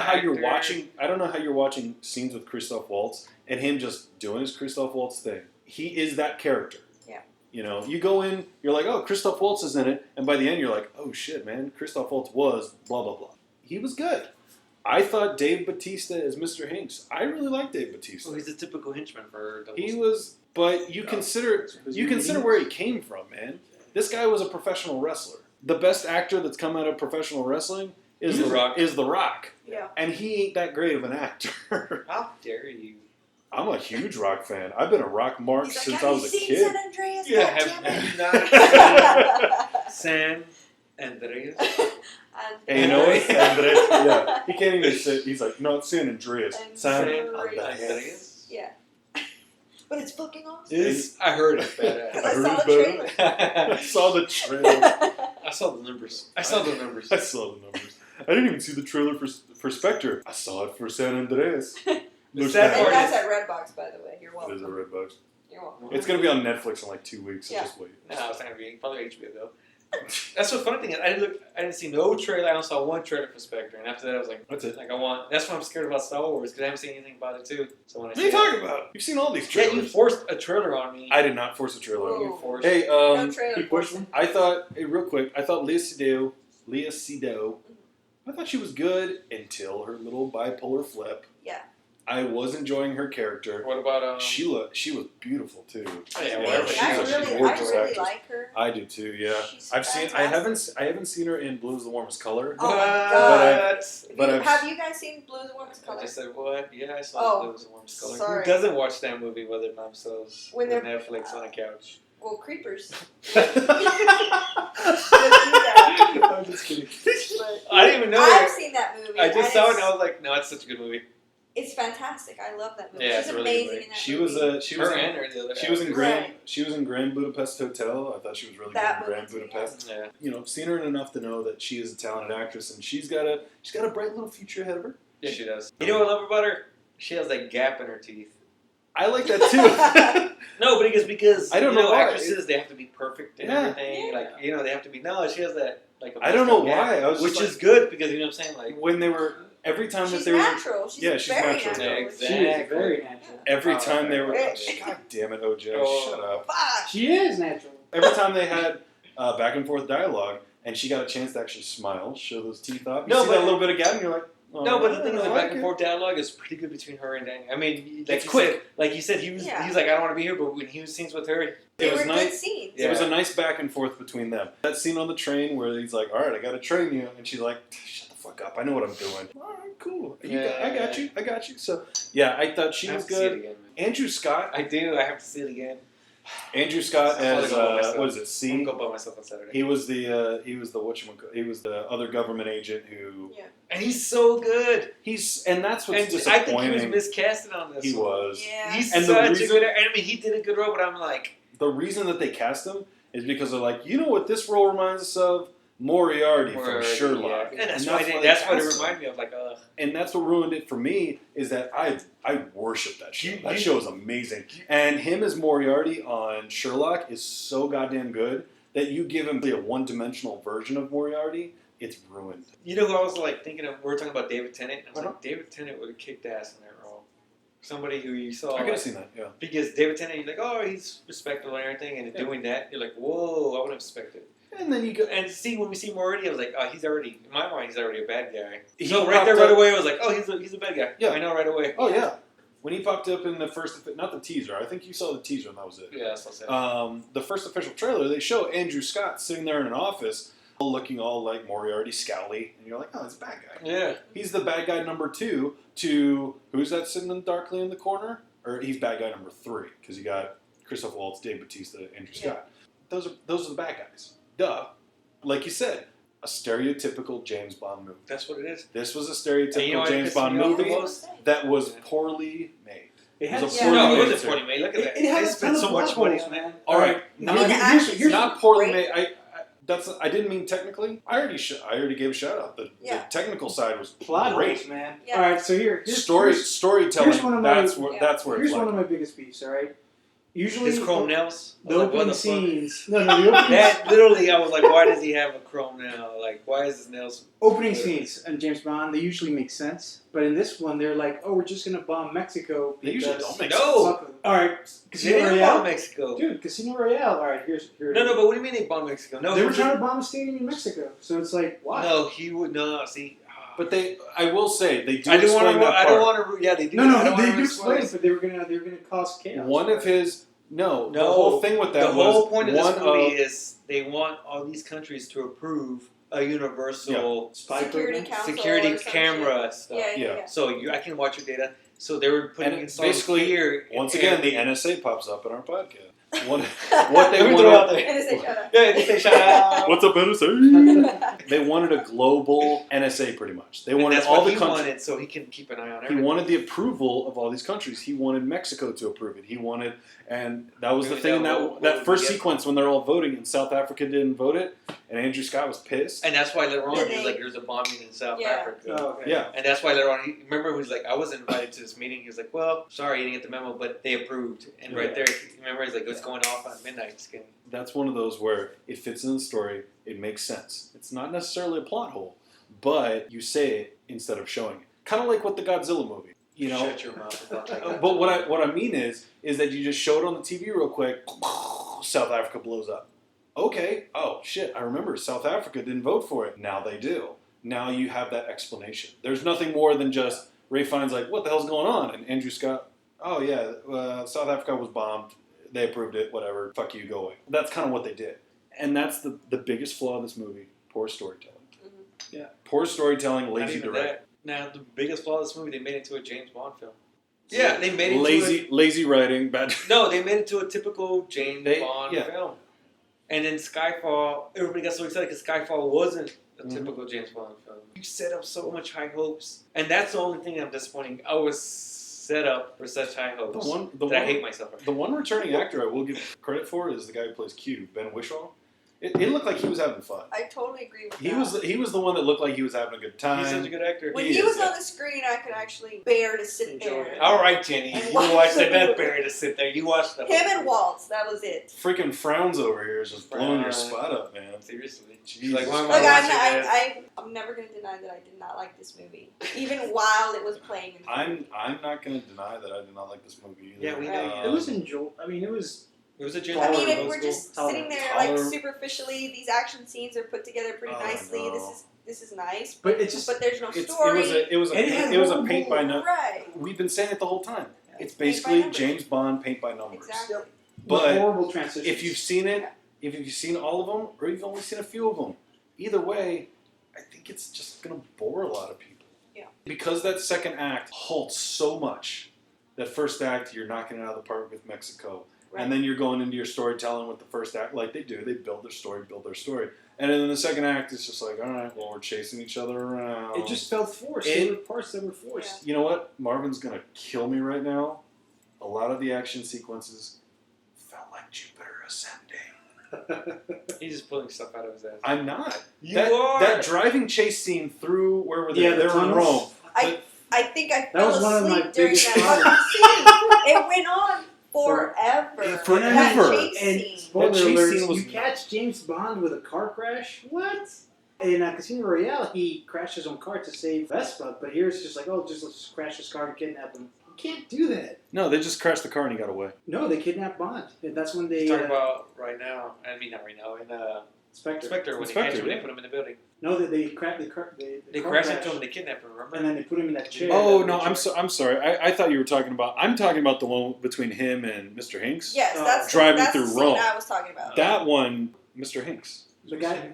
how you're actor. watching. I don't know how you're watching scenes with Christoph Waltz and him just doing his Christoph Waltz thing. He is that character. Yeah. You know, you go in, you're like, oh, Christoph Waltz is in it, and by the end, you're like, oh shit, man, Christoph Waltz was blah blah blah. He was good. I thought Dave Bautista as Mr. Hinks. I really like Dave Bautista. Well, he's a typical henchman for. He was, but you consider where he came from, man. This guy was a professional wrestler. The best actor that's come out of professional wrestling is The Rock. Is The Rock. Yeah. And he ain't that great of an actor. How dare you? I'm a huge Rock fan. I've been a Rock mark He's like, since have I you was a seen kid. San Andreas? Yeah, God damn have it. you not San Andreas? And you know what? Andres, yeah. He can't even say, he's like, no, it's San Andreas. San Andreas. Andreas. Yeah. But it's fucking awesome. I heard it's badass. I heard saw it's the better. I saw the trailer. I saw the numbers. I saw the numbers. I saw the numbers. I didn't even see the trailer for Spectre. I saw it for San Andreas. Looks sad bad. And part that's at Redbox, by the way. You're It welcome. is a red box. You're welcome. It's going to be on Netflix in like 2 weeks, so Yeah. just wait. No, it's not gonna be probably HBO though. That's the funny thing is I didn't see no trailer. I only saw one trailer for Spectre, and after that I was like, That's it. like that's why I'm scared about Star Wars because I haven't seen anything about it too. So when I What are you see talking about? You've seen all these yeah, trailers. you forced a trailer on me. I did not force a trailer on you. Whoa. forced. Hey, No trailer. He pushed one. I thought, real quick, I thought Leah Seydoux, I thought she was good until her little bipolar flip. Yeah. I was enjoying her character. What about She was beautiful too. Oh, yeah, Amazing. whatever. She's I a really gorgeous actress. like her. I do too. Yeah, She's I fantastic. haven't seen her in Blue's the Warmest Color. Oh my What? But I've- Have you guys seen Blues and Warmest I Color? just said what? Yeah, I saw Oh, Blues and Warmest Color. sorry. Who doesn't watch that movie by themselves When with they're- Netflix on a couch? Well, Creepers. I'm just kidding. But I didn't even know I've that. seen that movie. I just and saw it it's- and I was like, no, it's such a good movie. It's fantastic. I love that movie. Yeah, She's it's really amazing great. in that She movie. was in Grand. Right. She was in Grand Budapest Hotel. I thought she was really That good in movie Grand too, Budapest. Yeah. You know, I've seen her enough to know that she is a talented actress, and she's got a bright little future ahead of her. Yeah, she does. You know what I love about her? She has that gap in her teeth. I like that too. No, but it's because I don't know why. actresses they have to be perfect and everything. Yeah. Like they have to be. No, she has that like. I don't know gap, why. I was which just is good because you know what I'm saying. Like when they were every time She's that they were natural. She's Yeah, she's very natural. natural. Yeah, She exactly. is very natural. every time they were. Rich. God damn it, OJ! Oh. Shut up. Fuck. She is natural. Every time they had back and forth dialogue, and she got a chance to actually smile, show those teeth off. You No, see but- that little bit of gap, and you're like, oh, no, but the thing is, I the like back and it. forth dialogue is pretty good between her and Danny. I mean, like It's you quick. said, he was Yeah. like, I don't want to be here, but when he was scenes with her, They It was were nice. good scenes. Yeah. It was a nice back and forth between them. That scene on the train where he's like, "All right, I got to train you," and she's like, "Shut the fuck up! I know what I'm doing." All right, cool. I got you. So yeah, I thought she I have was to see it good. again. Andrew Scott. I do. I have to see it again. Andrew Scott I'm as gonna go by myself. what is it? I'm C. gonna go by myself on Saturday. He was the he was the other government agent who And he's so good. and that's what's And I disappointing. think he was miscasted on this. He one. was. Yeah. He's And the such reason- a good. I mean, he did a good role, but I'm like, The reason that they cast him is because they're like, you know what this role reminds us of? Moriarty from Sherlock. Yeah. And that's And why they that's what it cast him. reminded me of. Like, ugh. And that's what ruined it for me is that I worship that show. That show is amazing. And him as Moriarty on Sherlock is so goddamn good that you give him a one-dimensional version of Moriarty, it's ruined. You know who I was like thinking of? We were talking about David Tennant. I was Uh-huh. like, David Tennant would have kicked ass in that role. Somebody who you saw. I could like, have seen that, yeah. because David Tennant, you're like, oh, he's respectable and everything, and doing that, you're like, whoa, I would have expected. And then you go, And see, when we see Moriarty, I was like, oh, he's already, in my mind, he's already a bad guy. He So right popped there, right up- away, I was like, oh, he's a bad guy. Yeah. I know right away. oh yeah. When he popped up in the first, not the teaser, I think you saw the teaser and that was it. Yeah, that's what I said. The first official trailer, they show Andrew Scott sitting there in an office, looking all like Moriarty, scowly, and you're like, oh, he's a bad guy. Yeah. He's the bad guy number 2 to who's that sitting darkly in the corner? Or he's bad guy number 3 because you got Christoph Waltz, Dave Bautista, Andrew Scott. Those are the bad guys. Duh. Like you said, a stereotypical James Bond movie. That's what it is. This was a And stereotypical you know what James pissed Bond me off the movie most? that was poorly made. It had was a Yeah. poorly No, it made wasn't series. 40, man. Look at that. It had They a spent ton so of much plot money holes, on that. man. All right, No, the action's here's not poorly great. made. I didn't mean technically. I already gave a shout out. The technical side was Plot great. holes, man. Yeah. All right, so here's Storytelling. here's one of my- That's where it's here's one of like. my biggest beefs. All right, usually His chrome nails. the I was like, what opening the fuck? scenes. No, the opening That literally, I was like, why does he have a chrome nail? Like, why is his nails? opening scenes in James Bond, they usually make sense. But in this one, they're like, oh, we're just gonna bomb Mexico. They usually because- don't make No. sense. All right, They Casino didn't bomb Royale, Mexico. dude. Casino Royale. All right, here. No, but what do you mean they bombed Mexico? No, They it were was trying to bomb a stadium in Mexico, so it's like, why? No, he would not. See, But I will say, they do I don't want explain to. that I part. don't want to. Yeah, they do. No, I don't they wanna do explain spoil it, but they were gonna cause chaos. One of his the No, whole thing with that The was whole point of one this movie is they want all these countries to approve a universal spy Security program. council security or some camera stuff. Yeah. So I can watch your data. So they were putting And installing basically, fear. once in again, the every- NSA pops up in our podcast. What Let they me throw out wanted. there. And it's like, shut up. Yeah, they say shout out. What's up, NSA? They wanted a global NSA, pretty much. They And wanted that's all what the he countries. wanted, so he can keep an eye on He everything. wanted the approval of all these countries. He wanted Mexico to approve it. He wanted, and that was the Maybe thing that that will first get- sequence when they're all voting and South Africa didn't vote it, and Andrew Scott was pissed. And that's why later on Did he was they- like, "There's a bombing in South Yeah. Africa." Oh, okay. Yeah, And that's why later on, remember, he was like, I wasn't invited to this meeting. He was like, well, sorry, you didn't get the memo, but they approved. And right there, remember, he's like, it's going off on midnight skin. that's one of those where it fits in the story. It makes sense. It's not necessarily a plot hole, but you say it instead of showing it. Kind of like with the Godzilla movie, you know. Shut your mouth about that. But what I mean is that you just show it on the TV real quick. South Africa blows up. Okay. Oh shit! I remember South Africa didn't vote for it. Now they do. Now you have that explanation. There's nothing more than just Ray Fiennes like, what the hell's going on? And Andrew Scott, oh yeah, South Africa was bombed. They approved it. Whatever. Fuck you. Go away. That's kind of what they did. And that's the biggest flaw of this movie. Poor storytelling. Mm-hmm. Yeah. Poor storytelling. Not Lazy even directing. that. Now, the biggest flaw of this movie, they made it to a James Bond film. Yeah, they made it lazy writing. Bad. No, they made it to a typical James They- Bond yeah. film. And then Skyfall, everybody got so excited because Skyfall wasn't a typical James Bond film. You set up so much high hopes, and that's the only thing I'm disappointing. I was set up for such high hopes I hate myself. The one returning actor I will give credit for is the guy who plays Q, Ben Whishaw. It looked like he was having fun. I totally agree with that. He was the one that looked like he was having a good time. He's such a good actor. When he was on the screen, I could actually bear to sit there. All right, Jenny, you watched it. That's bear to sit there. You watched the Him and Waltz, that was it. Freaking Frowns over here is just blowing your spot up, man. Seriously. Jesus. Like, why am Look, I'm never going to deny that I did not like this movie, even while it was playing. I'm not going to deny that I did not like this movie either. Yeah, we know. It was enjoyable. I mean, it was a I mean, if we're just Taller. sitting there like superficially, these action scenes are put together pretty nicely. This is nice, but there's no story. It was a paint by numbers. Right. We've been saying it the whole time. It's basically James Bond paint by numbers. Exactly. But horrible transitions. if you've seen it, if you've seen all of them, or you've only seen a few of them, either way, I think it's just going to bore a lot of people. Yeah. Because that second act halts so much. That first act, you're knocking it out of the park with Mexico. Right. And then you're going into your storytelling with the first act, like they do. They build their story. And then in the second act, it's just like, all right, well, we're chasing each other around. It just felt forced. There were parts that were forced. Yeah. You know what? Marvin's going to kill me right now. A lot of the action sequences felt like Jupiter ascending. He's just pulling stuff out of his ass. I'm not. You are. That driving chase scene through, where were they? Yeah, they were in Rome. I think I fell asleep during biggest that scene. It went on forever. Forever. And spoiler alert, you catch James Bond with a car crash? What? In Casino Royale, he crashed his own car to save Vespa, but here it's just like, let's crash his car and kidnap him. You can't do that. No, they just crashed the car and he got away. No, they kidnapped Bond. And that's when they... talking about right now. I mean, not right now. In Spectre, when they put him in the building. No, they crashed into him and they kidnapped him, remember? And then they put him in that chair. Oh, no, I'm sorry. I thought you were talking about... I'm talking about the one between him and Mr. Hinks. Yes, that's through the Rome. scene I was talking about. That one, Mr. Hinks. The guy...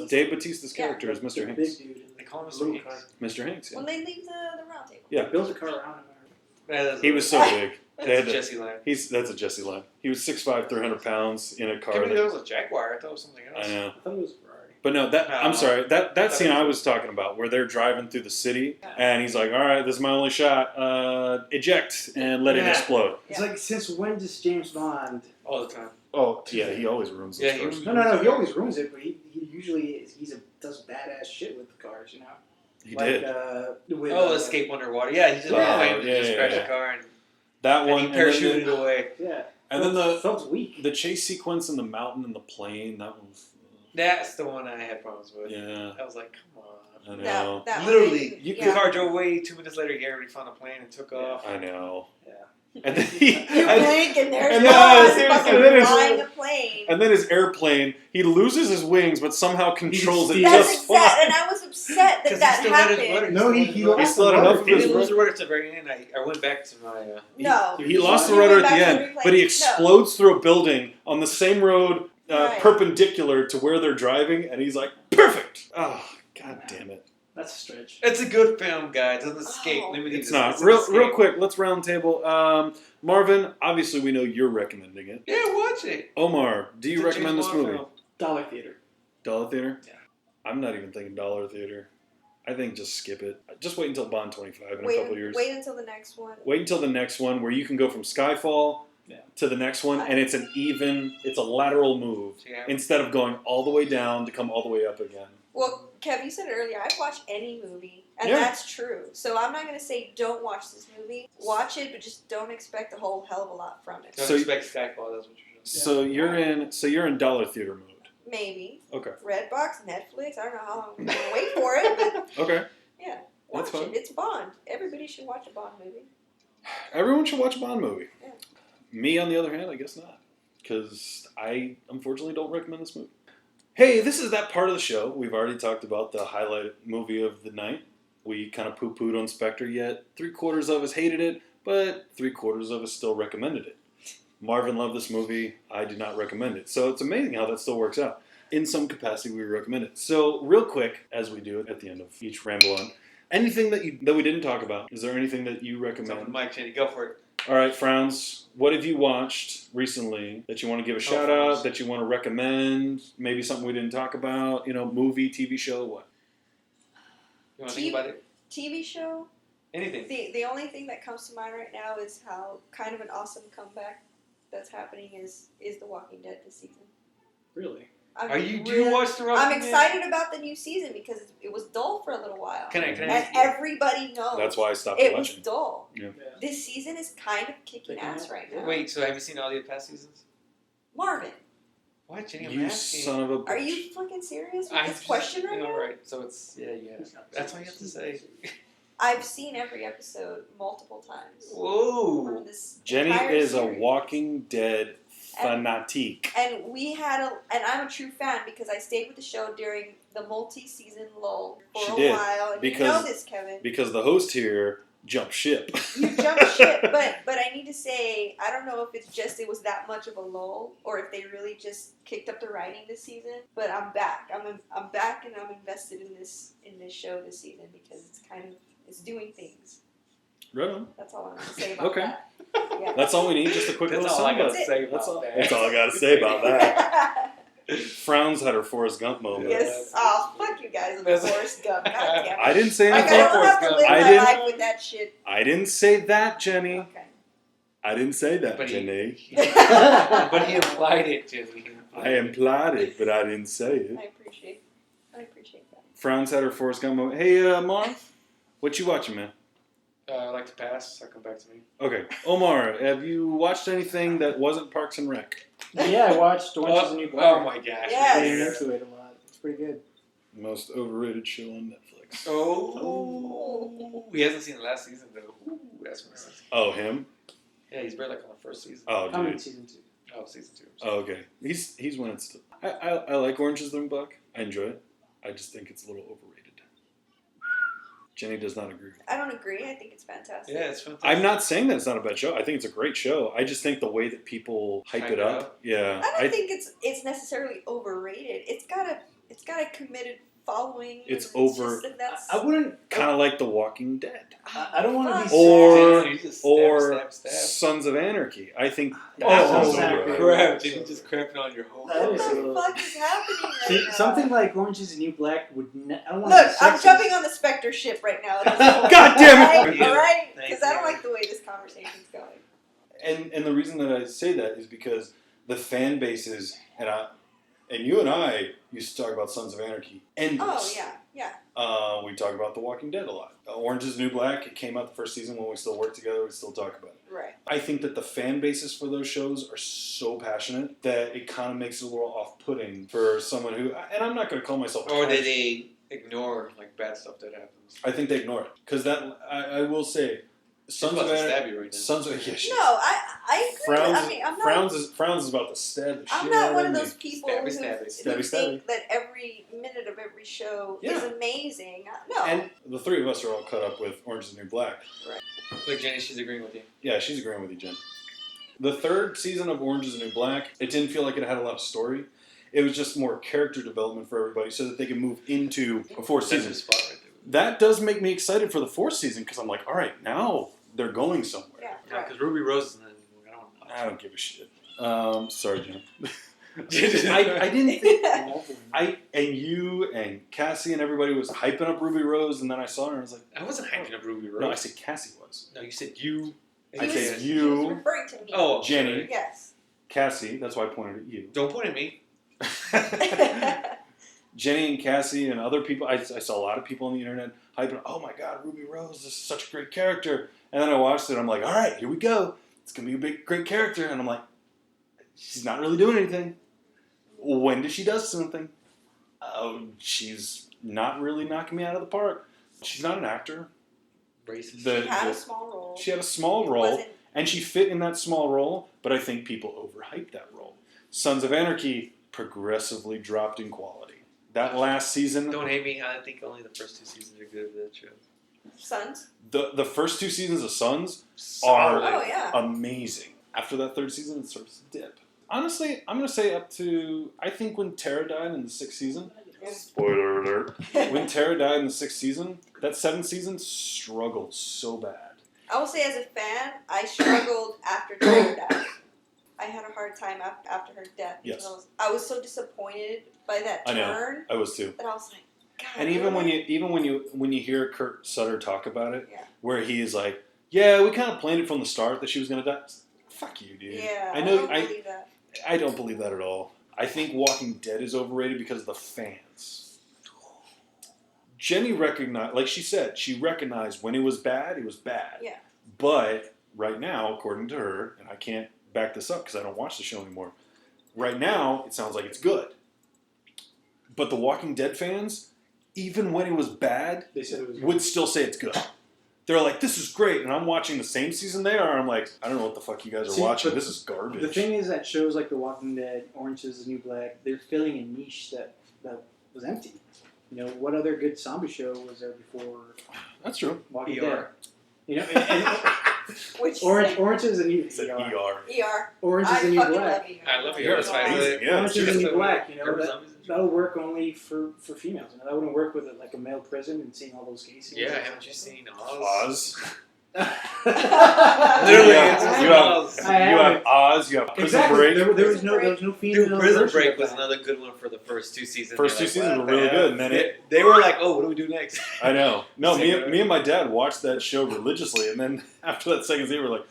Dave Bautista's character is Mr. Hinks. Big dude. They call him Mr. Hinks. Mr. Hinks, yeah. When they leave the round table. Yeah. They built a car around him. He was so big. That's a Jesse line. That's a Jesse line. He was 6'5", 300 pounds in a car. I that was a Jaguar. I thought it was something else. I know. I thought it was Ferrari. But no, I'm sorry. That scene I was talking about, where they're driving through the city, and he's like, "All right, this is my only shot. Eject and let it explode." Yeah. It's like, since when does James Bond? All the time. Oh yeah, he always ruins those cars. No, he always ruins it, but he usually does badass shit with the cars, you know. He did. Escape underwater. Yeah, he just crashed the car and that one. And he parachuted away. Yeah. And then felt weak. The chase sequence in the mountain and the plane. That one. That's the one I had problems with. Yeah. I was like, come on. I know. That literally, the car drove away. 2 minutes later, he already found a plane and took off. I know. Yeah. And then you blink and there's no flying a plane. And then his airplane, he loses his wings, but somehow controls it That's just exact, and I was upset that happened. No, he lost still had enough of He his didn't lose the rudder at the very end. I went back to my... No. He lost the rudder at the end, but he explodes through a building on the same road perpendicular to where they're driving, and he's like, perfect! Oh, god damn it. That's a stretch. It's a good film, guys. It doesn't escape. It's not. Real quick, let's round table. Marvin, obviously we know you're recommending it. Yeah, watch it. Omar, do you recommend this movie? Film. Dollar Theater. Dollar Theater? Yeah. I'm not even thinking Dollar Theater. I think just skip it. Just wait until Bond 25 in a couple years. Wait until the next one. Wait until the next one where you can go from Skyfall to the next one, and it's a lateral move instead of going all the way down to come all the way up again. Well, Kev, you said it earlier, I'd watch any movie, and that's true. So I'm not going to say don't watch this movie. Watch it, but just don't expect a whole hell of a lot from it. Don't expect Skyfall, that's what you're saying. So you're in Dollar Theater mode. Maybe. Okay. Redbox, Netflix, I don't know how long I'm going to wait for it, but okay. Yeah, watch it. It's Bond. Everybody should watch a Bond movie. Everyone should watch a Bond movie. Yeah. Me, on the other hand, I guess not. Because I, unfortunately, don't recommend this movie. Hey, this is that part of the show. We've already talked about the highlight movie of the night. We kind of poo-pooed on Spectre, yet 3/4 of us hated it, but 3/4 of us still recommended it. Marvin loved this movie. I did not recommend it. So it's amazing how that still works out. In some capacity, we recommend it. So real quick, as we do at the end of each Ramble On, anything that we didn't talk about, is there anything that you recommend? Mike, Jenny, go for it. All right, Frowns. What have you watched recently that you want to give a shout out? That you want to recommend? Maybe something we didn't talk about. Movie, TV show, what? You want to think about it? TV show. Anything. The only thing that comes to mind right now is how kind of an awesome comeback that's happening is The Walking Dead this season. Really? Do you watch The Walking Dead? I'm excited about the new season because it was dull for a little while. Can I and everybody knows. That's why I stopped it watching. was dull. Yeah. This season is kind of kicking ass right now. Wait, so have you seen all the past seasons? Marvin. What, Jenny? I'm You asking. son of a bitch. Are you fucking serious with this question right now? Right. So it's yeah. That's all you have to say. I've seen every episode multiple times. Whoa. From this Jenny entire is series. a Walking Dead fanatique. And and I'm a true fan because I stayed with the show during the multi-season lull for a while. And you know this, Kevin. Because the host here jumped ship. You jumped ship, but I need to say, I don't know if it's just it was that much of a lull or if they really just kicked up the writing this season. But I'm back. I'm back and I'm invested in this show this season because it's doing things. Right on. That's all I'm going to say about that. Yeah. That's all we need, just a quick little That's all I got to something. say about that. That's all I got to say about that. Frowns had her Forrest Gump moment. Yes. Oh, fuck you guys with Forrest Gump. God damn it. I didn't say Like, anything. I don't have to live my life with that shit. I didn't say that, Jenny. Okay. I didn't say that, Jenny. But he implied it, Jenny. I implied it, but I didn't say it. I appreciate that. Frowns had her Forrest Gump moment. Hey, Marv, what you watching, man? I like to pass, so come back to me. Okay. Omar, have you watched anything that wasn't Parks and Rec? Yeah, I watched Orange is the New Black. Oh my gosh. Yes. I'm getting into it a lot. It's pretty good. Most overrated show on Netflix. Oh. He hasn't seen the last season, though. Ooh, that's what it says. Oh, him? Yeah, he's barely like on the first season. Oh, I'm in dude. season 2. Oh, season 2. Oh, okay. He's winning still. I like Orange is the New Black. I enjoy it. I just think it's a little overrated. Jenny does not agree. I don't agree. I think it's fantastic. Yeah, it's fantastic. I'm not saying that it's not a bad show. I think it's a great show. I just think the way that people hype it up. Yeah. I don't think it's necessarily overrated. It's got a committed following. It's over. I wouldn't. Kind of like The Walking Dead. I don't want to be Or Sons of Anarchy. I think Sons of Anarchy. Crap, Jenny just crapping on your whole. What the fuck is happening right now? Something like Orange is the New Black would. I don't want Look, I'm jumping on the Spectre ship right now. God damn it! All right, because I don't like the way this conversation's going. And the reason that I say that is because the fan bases and you and I used to talk about Sons of Anarchy endless. Oh yeah. We talk about The Walking Dead a lot. Orange is the New Black. It came out the first season when we still worked together. We still talk about it. Right. I think that the fan bases for those shows are so passionate that it kind of makes it a little off-putting for someone who. And I'm not going to call myself. Or they ignore like bad stuff that happens. I think they ignore it because that I will say. Sons of Anarchy. Right Sons of yeah, No, I agree. I'm not. Frowns is about to stab the shit I'm not out one of of me. those people who think that every minute of every show is amazing. No. And the three of us are all caught up with Orange is the New Black. Right. Look, Jenny, she's agreeing with you. Yeah, she's agreeing with you, Jen. The third season of Orange is the New Black, it didn't feel like it had a lot of story. It was just more character development for everybody so that they can move into a fourth season. That does make me excited for the fourth season because I'm like, all right, now they're going somewhere. Yeah, because Ruby Rose is not anymore. I don't give a shit. Sorry, Jen. I didn't think and you and Cassie and everybody was hyping up Ruby Rose, and then I saw her and I was like, I wasn't hyping up Ruby Rose. No, I said Cassie was. No, you said you. I said you. He was referring to me. Oh, Jenny. Yes. Cassie. That's why I pointed at you. Don't point at me. Jenny and Cassie and other people. I saw a lot of people on the internet hyping. Oh my God, Ruby Rose! This is such a great character. And then I watched it. And I'm like, all right, here we go. It's gonna be a great character. And I'm like, she's not really doing anything. When does she do something? She's not really knocking me out of the park. She's not an actor. Racist. She had a small role. She had a small role, and she fit in that small role. But I think people overhyped that role. Sons of Anarchy progressively dropped in quality. That last season. Don't hate me. I think only the first 2 seasons are good of that show. Sons? The first 2 seasons of Sons are amazing. After that 3rd season, it starts to dip. Honestly, I'm going to say up to, I think when Tara died in the 6th season, spoiler alert, when Tara died in the 6th season, that 7th season struggled so bad. I will say, as a fan, I struggled after her death. I had a hard time after her death. Yes. I was so disappointed by that turn. I know. I was too. That I was like, God. And even when you hear Kurt Sutter talk about it, yeah. where he is like, yeah, we kind of planned it from the start that she was gonna die. Fuck you, dude. Yeah. I know. I don't believe that. I don't believe that at all. I think Walking Dead is overrated because of the fans. Jenny recognized, like she said, she recognized when it was bad, it was bad. Yeah. But right now, according to her, and I can't back this up because I don't watch the show anymore. Right now, it sounds like it's good. But the Walking Dead fans, even when it was bad, they said it was would still say it's good. They're like, this is great. And I'm watching the same season they are. I'm like, I don't know what the fuck you guys are watching. This is garbage. The thing is that shows like The Walking Dead, Orange is the New Black, they're filling a niche that was empty. You know, what other good zombie show was there before That's true. Walking ER. Dead? You know, and Which Orange is the New It's an ER. ER. Orange is I the New fucking Black. love ER. I love ER. It's amazing. Yeah, Orange is the New Black. You know, Remember that, zombies? that'll work only for females. You know, that wouldn't work with like a male prison and seeing all those cases. Yeah, haven't you seen Oz? Oz. Literally, it's you Oz. have Oz. You have Prison Exactly. Break. There was no female. Dude, Prison version Break of was that. another good one for the first two seasons. First two You're seasons what were really the good, hell? and then they were like, oh, what do we do next? I know. No, Same me and my dad watched that show religiously, and then after that second season, we were like,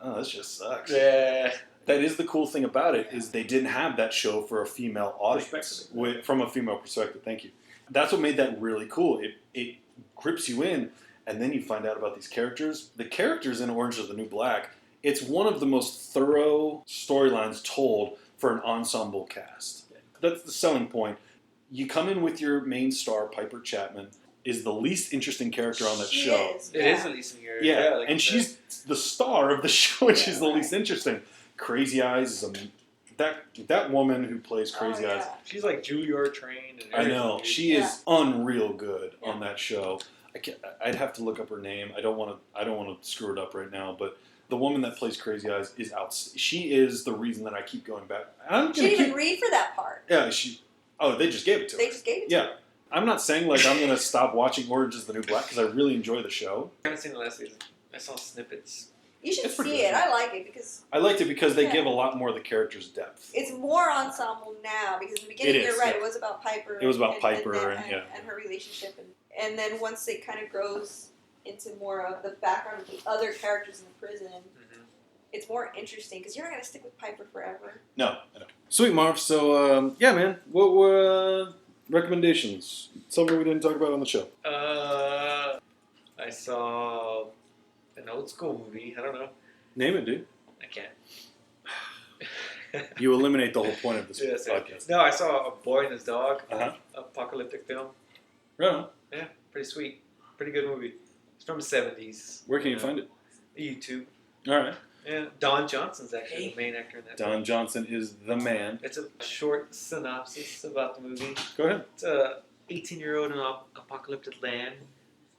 oh, this just sucks. Yeah. That is the cool thing about it, is they didn't have that show for a female audience. From a female perspective, thank you. That's what made that really cool. It grips you in, and then you find out about these characters. The characters in Orange is the New Black, it's one of the most thorough storylines told for an ensemble cast. That's the selling point. You come in with your main star, Piper Chapman, is the least interesting character on that She show. is, It is at least in your Yeah, like and she's the star of the show, and she's the least interesting. Crazy Eyes is that woman who plays Crazy Eyes. She's like Juilliard trained. And I know she is unreal good Yeah. on that show. I'd have to look up her name. I don't want to screw it up right now. But the woman that plays Crazy Eyes is out. She is the reason that I keep going back. She didn't even read for that part. Yeah, Oh, they just gave it to her. They just gave it to her. I'm not saying like I'm gonna stop watching Orange is the New Black because I really enjoy the show. I haven't seen the last season. I saw snippets. You should It's pretty see good. it. I like it because I liked it because they Yeah. give a lot more of the characters depth. it's more ensemble now. Because in the beginning, It is, you're right, yeah. it was about Piper. It was about Piper and her relationship, and then once it kind of grows into more of the background of the other characters in the prison, it's more interesting because you're not gonna stick with Piper forever. No, I know. Sweet Marv. So yeah, man. What were recommendations? Something we didn't talk about on the show. I saw an old school movie. I don't know. Name it, dude. I can't. You eliminate the whole point of this Yes, podcast. no, I saw A Boy and His Dog. Uh-huh. Apocalyptic film. Right on. Yeah, pretty sweet. Pretty good movie. It's from the 70s. Where can you find it? YouTube. All right. Yeah, Don Johnson's actually the main actor in that. Don Johnson is the man. It's a short synopsis about the movie. Go ahead. It's a 18-year-old in an apocalyptic land.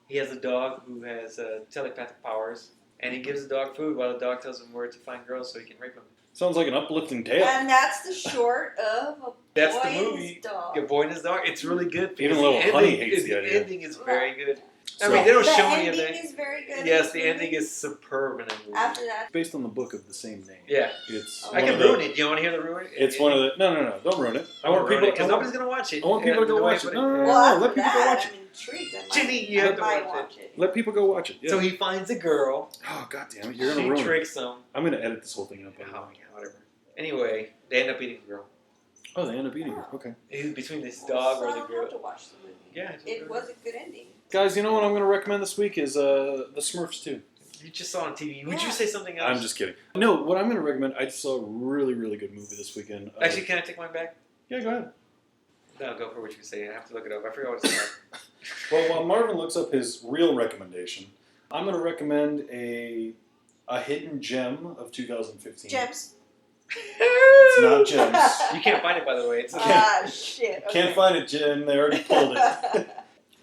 He has a dog who has telepathic powers, and he gives the dog food while the dog tells him where to find girls so he can rape them. Sounds like an uplifting tale. And that's the short of A That's Boy the and movie. His Dog. A Boy and His Dog. It's really good. Even because Little the Honey ending hates the idea. ending is very good. I So- mean, they don't the show any of ending that. is very good. Yes, in the this ending movie. is superb in that movie. After that, Based on the book of the same name. Yeah. It's I can ruin it. Do you want to hear the ruin? It's one of the. No. Don't ruin it. I want people. because nobody's gonna watch it. I want people to go watch it. No. well, after let people that, go watch it. I'm intrigued. Ginny, you have to might watch watch it. Let people go watch it. Yeah. So he finds a girl. Oh god damn it! You're gonna She ruin it. tricks him. I'm gonna edit this whole thing up. Oh, yeah, whatever. Anyway, they end up eating the girl. Oh, they end up eating it. Okay. It was between this dog so or I the don't girl. have to watch the movie. Yeah, It was a good ending. Guys, you know what I'm gonna recommend this week is the Smurfs 2. You just saw on TV. Would Yeah. you say something else? I'm just kidding. No, what I'm gonna recommend. I just saw a really, really good movie this weekend. Actually, can I take mine back? Yeah, go ahead. No, go for what you say. I have to look it up. I forgot what it's about. Well, while Marvin looks up his real recommendation, I'm gonna recommend a hidden gem of 2015. Gems. It's not gems. You can't find it, by the way. It's Shit. Okay. Can't find it, Jim. They already pulled it.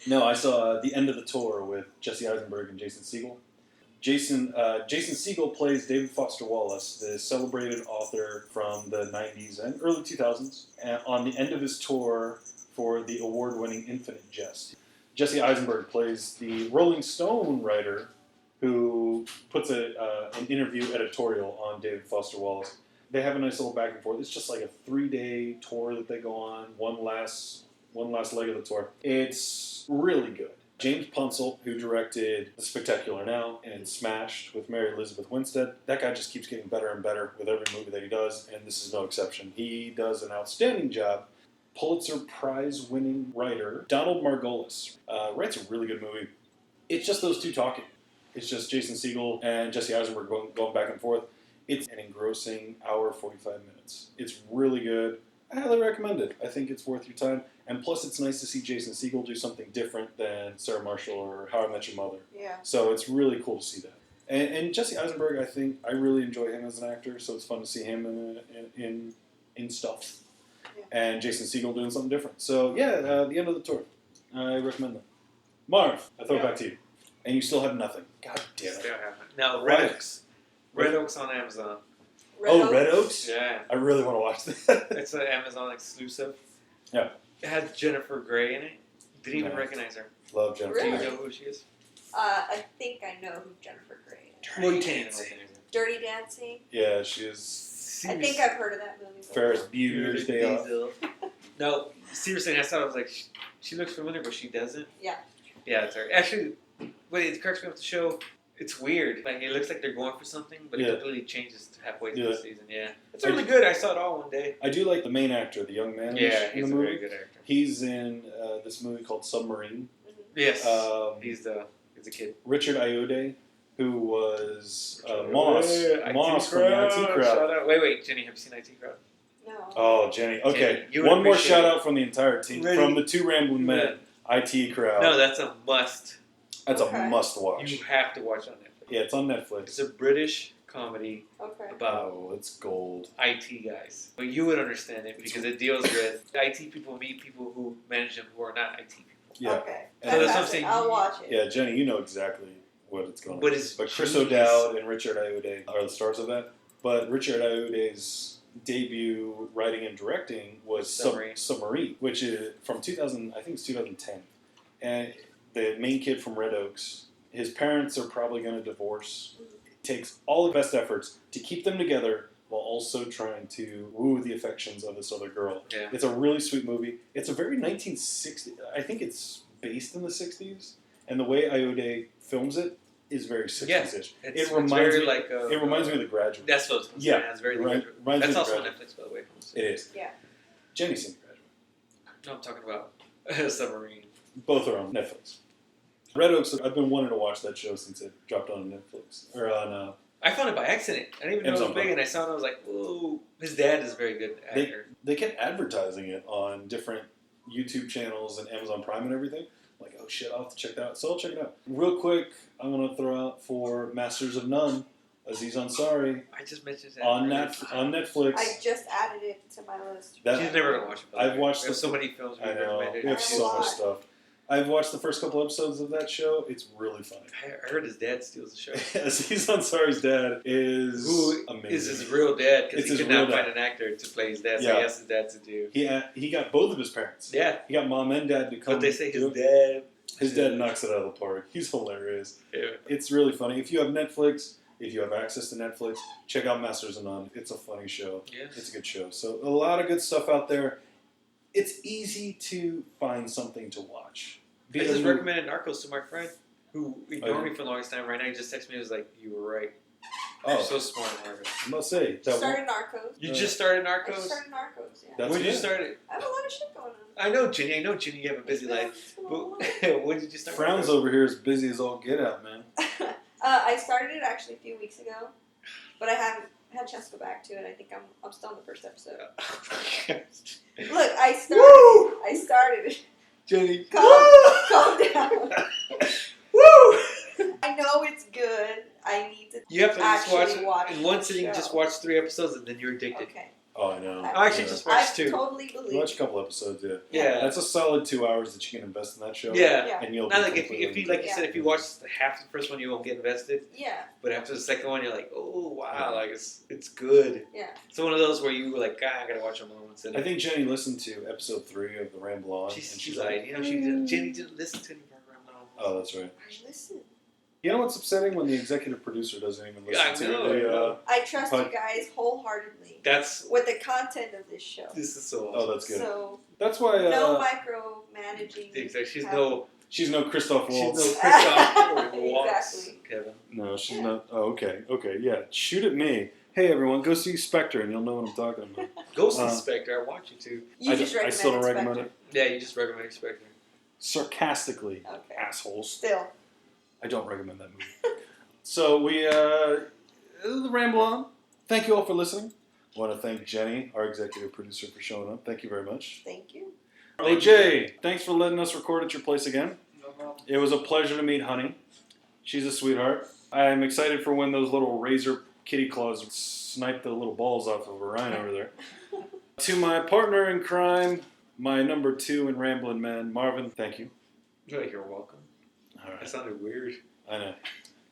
No, I saw The End of the Tour with Jesse Eisenberg and Jason Segel. Jason Segel plays David Foster Wallace, the celebrated author from the 90s and early 2000s, on the end of his tour for the award-winning Infinite Jest. Jesse Eisenberg plays the Rolling Stone writer who puts an interview editorial on David Foster Wallace. They have a nice little back and forth. It's just like a 3-day tour that they go on. One last leg of the tour. It's really good. James Punsel, who directed The Spectacular Now and Smashed with Mary Elizabeth Winstead, that guy just keeps getting better and better with every movie that he does, and this is no exception. He does an outstanding job. Pulitzer Prize-winning writer Donald Margolis writes a really good movie. It's just those two talking. It's just Jason Segel and Jesse Eisenberg going back and forth. It's an engrossing hour, 45 minutes. It's really good. I highly recommend it. I think it's worth your time. And plus, it's nice to see Jason Segel do something different than Sarah Marshall or How I Met Your Mother. Yeah. So it's really cool to see that. And Jesse Eisenberg, I think, I really enjoy him as an actor, so it's fun to see him in stuff. Yeah. And Jason Segel doing something different. So, yeah, the end of the tour. I recommend them. Marv, I throw it back to you. And you still have nothing. God damn it. Still haven't. No, Red Oaks. Red Oaks on Amazon. Red Oaks? Yeah. I really want to watch that. It's an Amazon exclusive. Yeah. It had Jennifer Grey in it. Didn't even recognize her. Love Jennifer Really? Do Grey. you know who she is? I think I know who Jennifer Grey is. Dirty Dancing. Dirty Dancing? Yeah, she is. I think I've heard of that movie before. Ferris Bueller's Day Off. No, seriously, I thought I was like, she looks familiar, but she doesn't. Yeah. Yeah, it's her. Actually, what it cracks me up the show, it's weird. Like, it looks like they're going for something, but it completely changes halfway through the season. Yeah. It's really good. I saw it all one day. I do like the main actor, the young man Yeah, in he's the a movie. very good actor. He's in this movie called Submarine. Yes. He's a kid. Richard Ayoade, who was Moss from the IT Crowd. Shout out. Wait, Jenny, have you seen IT Crowd? No. Oh, Jenny. Okay, Jenny, one more shout out from the entire team, Ready? from the two Rambling Men, IT Crowd. No, that's a must. That's a must watch. You have to watch on Netflix. Yeah, it's on Netflix. It's a British comedy about it's gold. IT guys. But you would understand it because it deals with IT people meet people who manage them who are not IT people. Yeah. Okay. And so that's Fantastic. something. I'll watch it. Yeah, Jenny, you know exactly what it's going to But be. it's But Chris genius. O'Dowd and Richard Ayoade are the stars of that. But Richard Ayoade's debut writing and directing was Submarine, which is from 2000, I think it's 2010. And the main kid from Red Oaks, his parents are probably going to divorce. It takes all the best efforts to keep them together while also trying to woo the affections of this other girl. Yeah. It's a really sweet movie. It's a very 1960s, I think it's based in the 60s, and the way Ayoade films it is very 60s-ish. It reminds me like it reminds me of The Graduate. That's what I was going to say. It's very reminds That's me of also The on Graduate. Netflix, by the way. It is. Yeah. Jenny's seen The Graduate. No, I'm talking about Submarine. Both are on Netflix. Red Oaks, I've been wanting to watch that show since it dropped on Netflix. Or on I found it by accident. I didn't even know it was Amazon big, Prime. and I saw it and I was like, whoa. His dad is a very good actor. They kept advertising it on different YouTube channels and Amazon Prime and everything. I'm like, oh shit, I'll have to check that out. So I'll check it out. Real quick, I'm going to throw out for Masters of None, Aziz Ansari, I just mentioned that. on Netflix. I just added it to my list. She's never going to watch it. I've watched we have so many films I we've know. recommended. We have so much stuff. I've watched the first couple episodes of that show. It's really funny. I heard his dad steals the show. Aziz Ansari's dad is amazing. Is his real dad because It's he his could not real find dad. an actor to play his dad, so Yeah. he asked his dad to do. He got both of his parents. Yeah. He got mom and dad to come. But they say his do it. dad. His dad knocks it out of the park. He's hilarious. Yeah. It's really funny. If you have Netflix, if you have access to Netflix, check out Masters of None. It's a funny show. Yes. It's a good show. So a lot of good stuff out there. It's easy to find something to watch. I just recommended Narcos to my friend who ignored me for the longest time. Right now, he just texted me. He was like, "You were right. You're so smart, Marvin." I must say that Started Narcos. You just started I Narcos. just started Narcos. Yeah. That's When did you good. start it? I have a lot of shit going on. I know, Jenny. You have a busy life. But when did you start? Frowns Narcos? over here is busy as all get out, man. I started it actually a few weeks ago, but I haven't had a chance to go back to it. I think I'm still on the first episode. Look, I started it. Jenny. Calm down. Woo! I know it's good. I need to. You have to just Actually watch watch it in one the sitting. show. Just watch 3 episodes, and then you're addicted. Okay. Oh, I know. I actually just watched I 2. totally You believe. watch a couple episodes, yeah. Yeah. That's a solid 2 hours that you can invest in that show. Yeah. And you'll Not be like if completely you like you Yeah. said, if you watch half the first one, you won't get invested. Yeah. But after the second one, you're like, oh wow, Yeah. like it's good. Yeah. It's one of those where you were like, I gotta watch them all once. I think Jenny listened to episode 3 of the Ramble on. She's like, Jenny didn't listen to any program at all. Oh, that's right. I listen. You know what's upsetting? When the executive producer doesn't even listen to the... I trust you guys wholeheartedly. That's... With the content of this show. This is so awesome. Oh, that's good. So, that's why... no micromanaging. Exactly. She's no Christoph Waltz. She's no Christoph Waltz. Exactly. Kevin. No, she's not. Oh, okay. Yeah. Shoot at me. Hey, everyone, go see Spectre, and you'll know what I'm talking about. Go see Spectre. I want you to. I still don't recommend it. Yeah, you just recommend Spectre. Sarcastically, assholes. Still. I don't recommend that movie. So we, the Ramble on. Thank you all for listening. I want to thank Jenny, our executive producer, for showing up. Thank you very much. Thank you. OJ, thanks for letting us record at your place again. No problem. It was a pleasure to meet Honey. She's a sweetheart. I'm excited for when those little razor kitty claws snipe the little balls off of Orion over there. To my partner in crime, my number 2 in Ramblin' Man, Marvin, thank you. You're welcome. All right. That sounded weird. I know.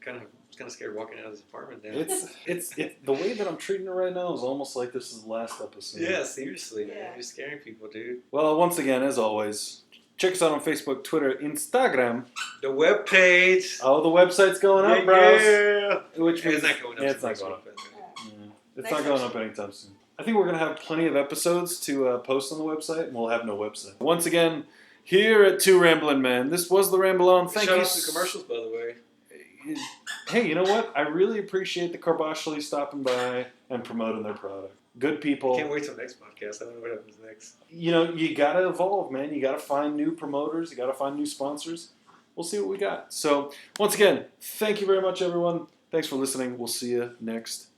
Kind of scared walking out of this apartment now. It's the way that I'm treating it right now is almost like this is the last episode. Yeah, seriously, man. You're scaring people, dude. Well, once again, as always, check us out on Facebook, Twitter, Instagram. The webpage. Oh, the website's going up, bros. Yeah. Which means it's not going up. Yeah, it's not going up. It's not going up anytime soon. I think we're going to have plenty of episodes to post on the website, and we'll have no website. Once again, here at Two Ramblin' Men, this was the Ramble On. Thank you. Shout out to the commercials, by the way. Hey, you know what? I really appreciate the Carbashly stopping by and promoting their product. Good people. Can't wait till next podcast. I don't know what happens next. You know, you got to evolve, man. You got to find new promoters. You got to find new sponsors. We'll see what we got. So, once again, thank you very much, everyone. Thanks for listening. We'll see you next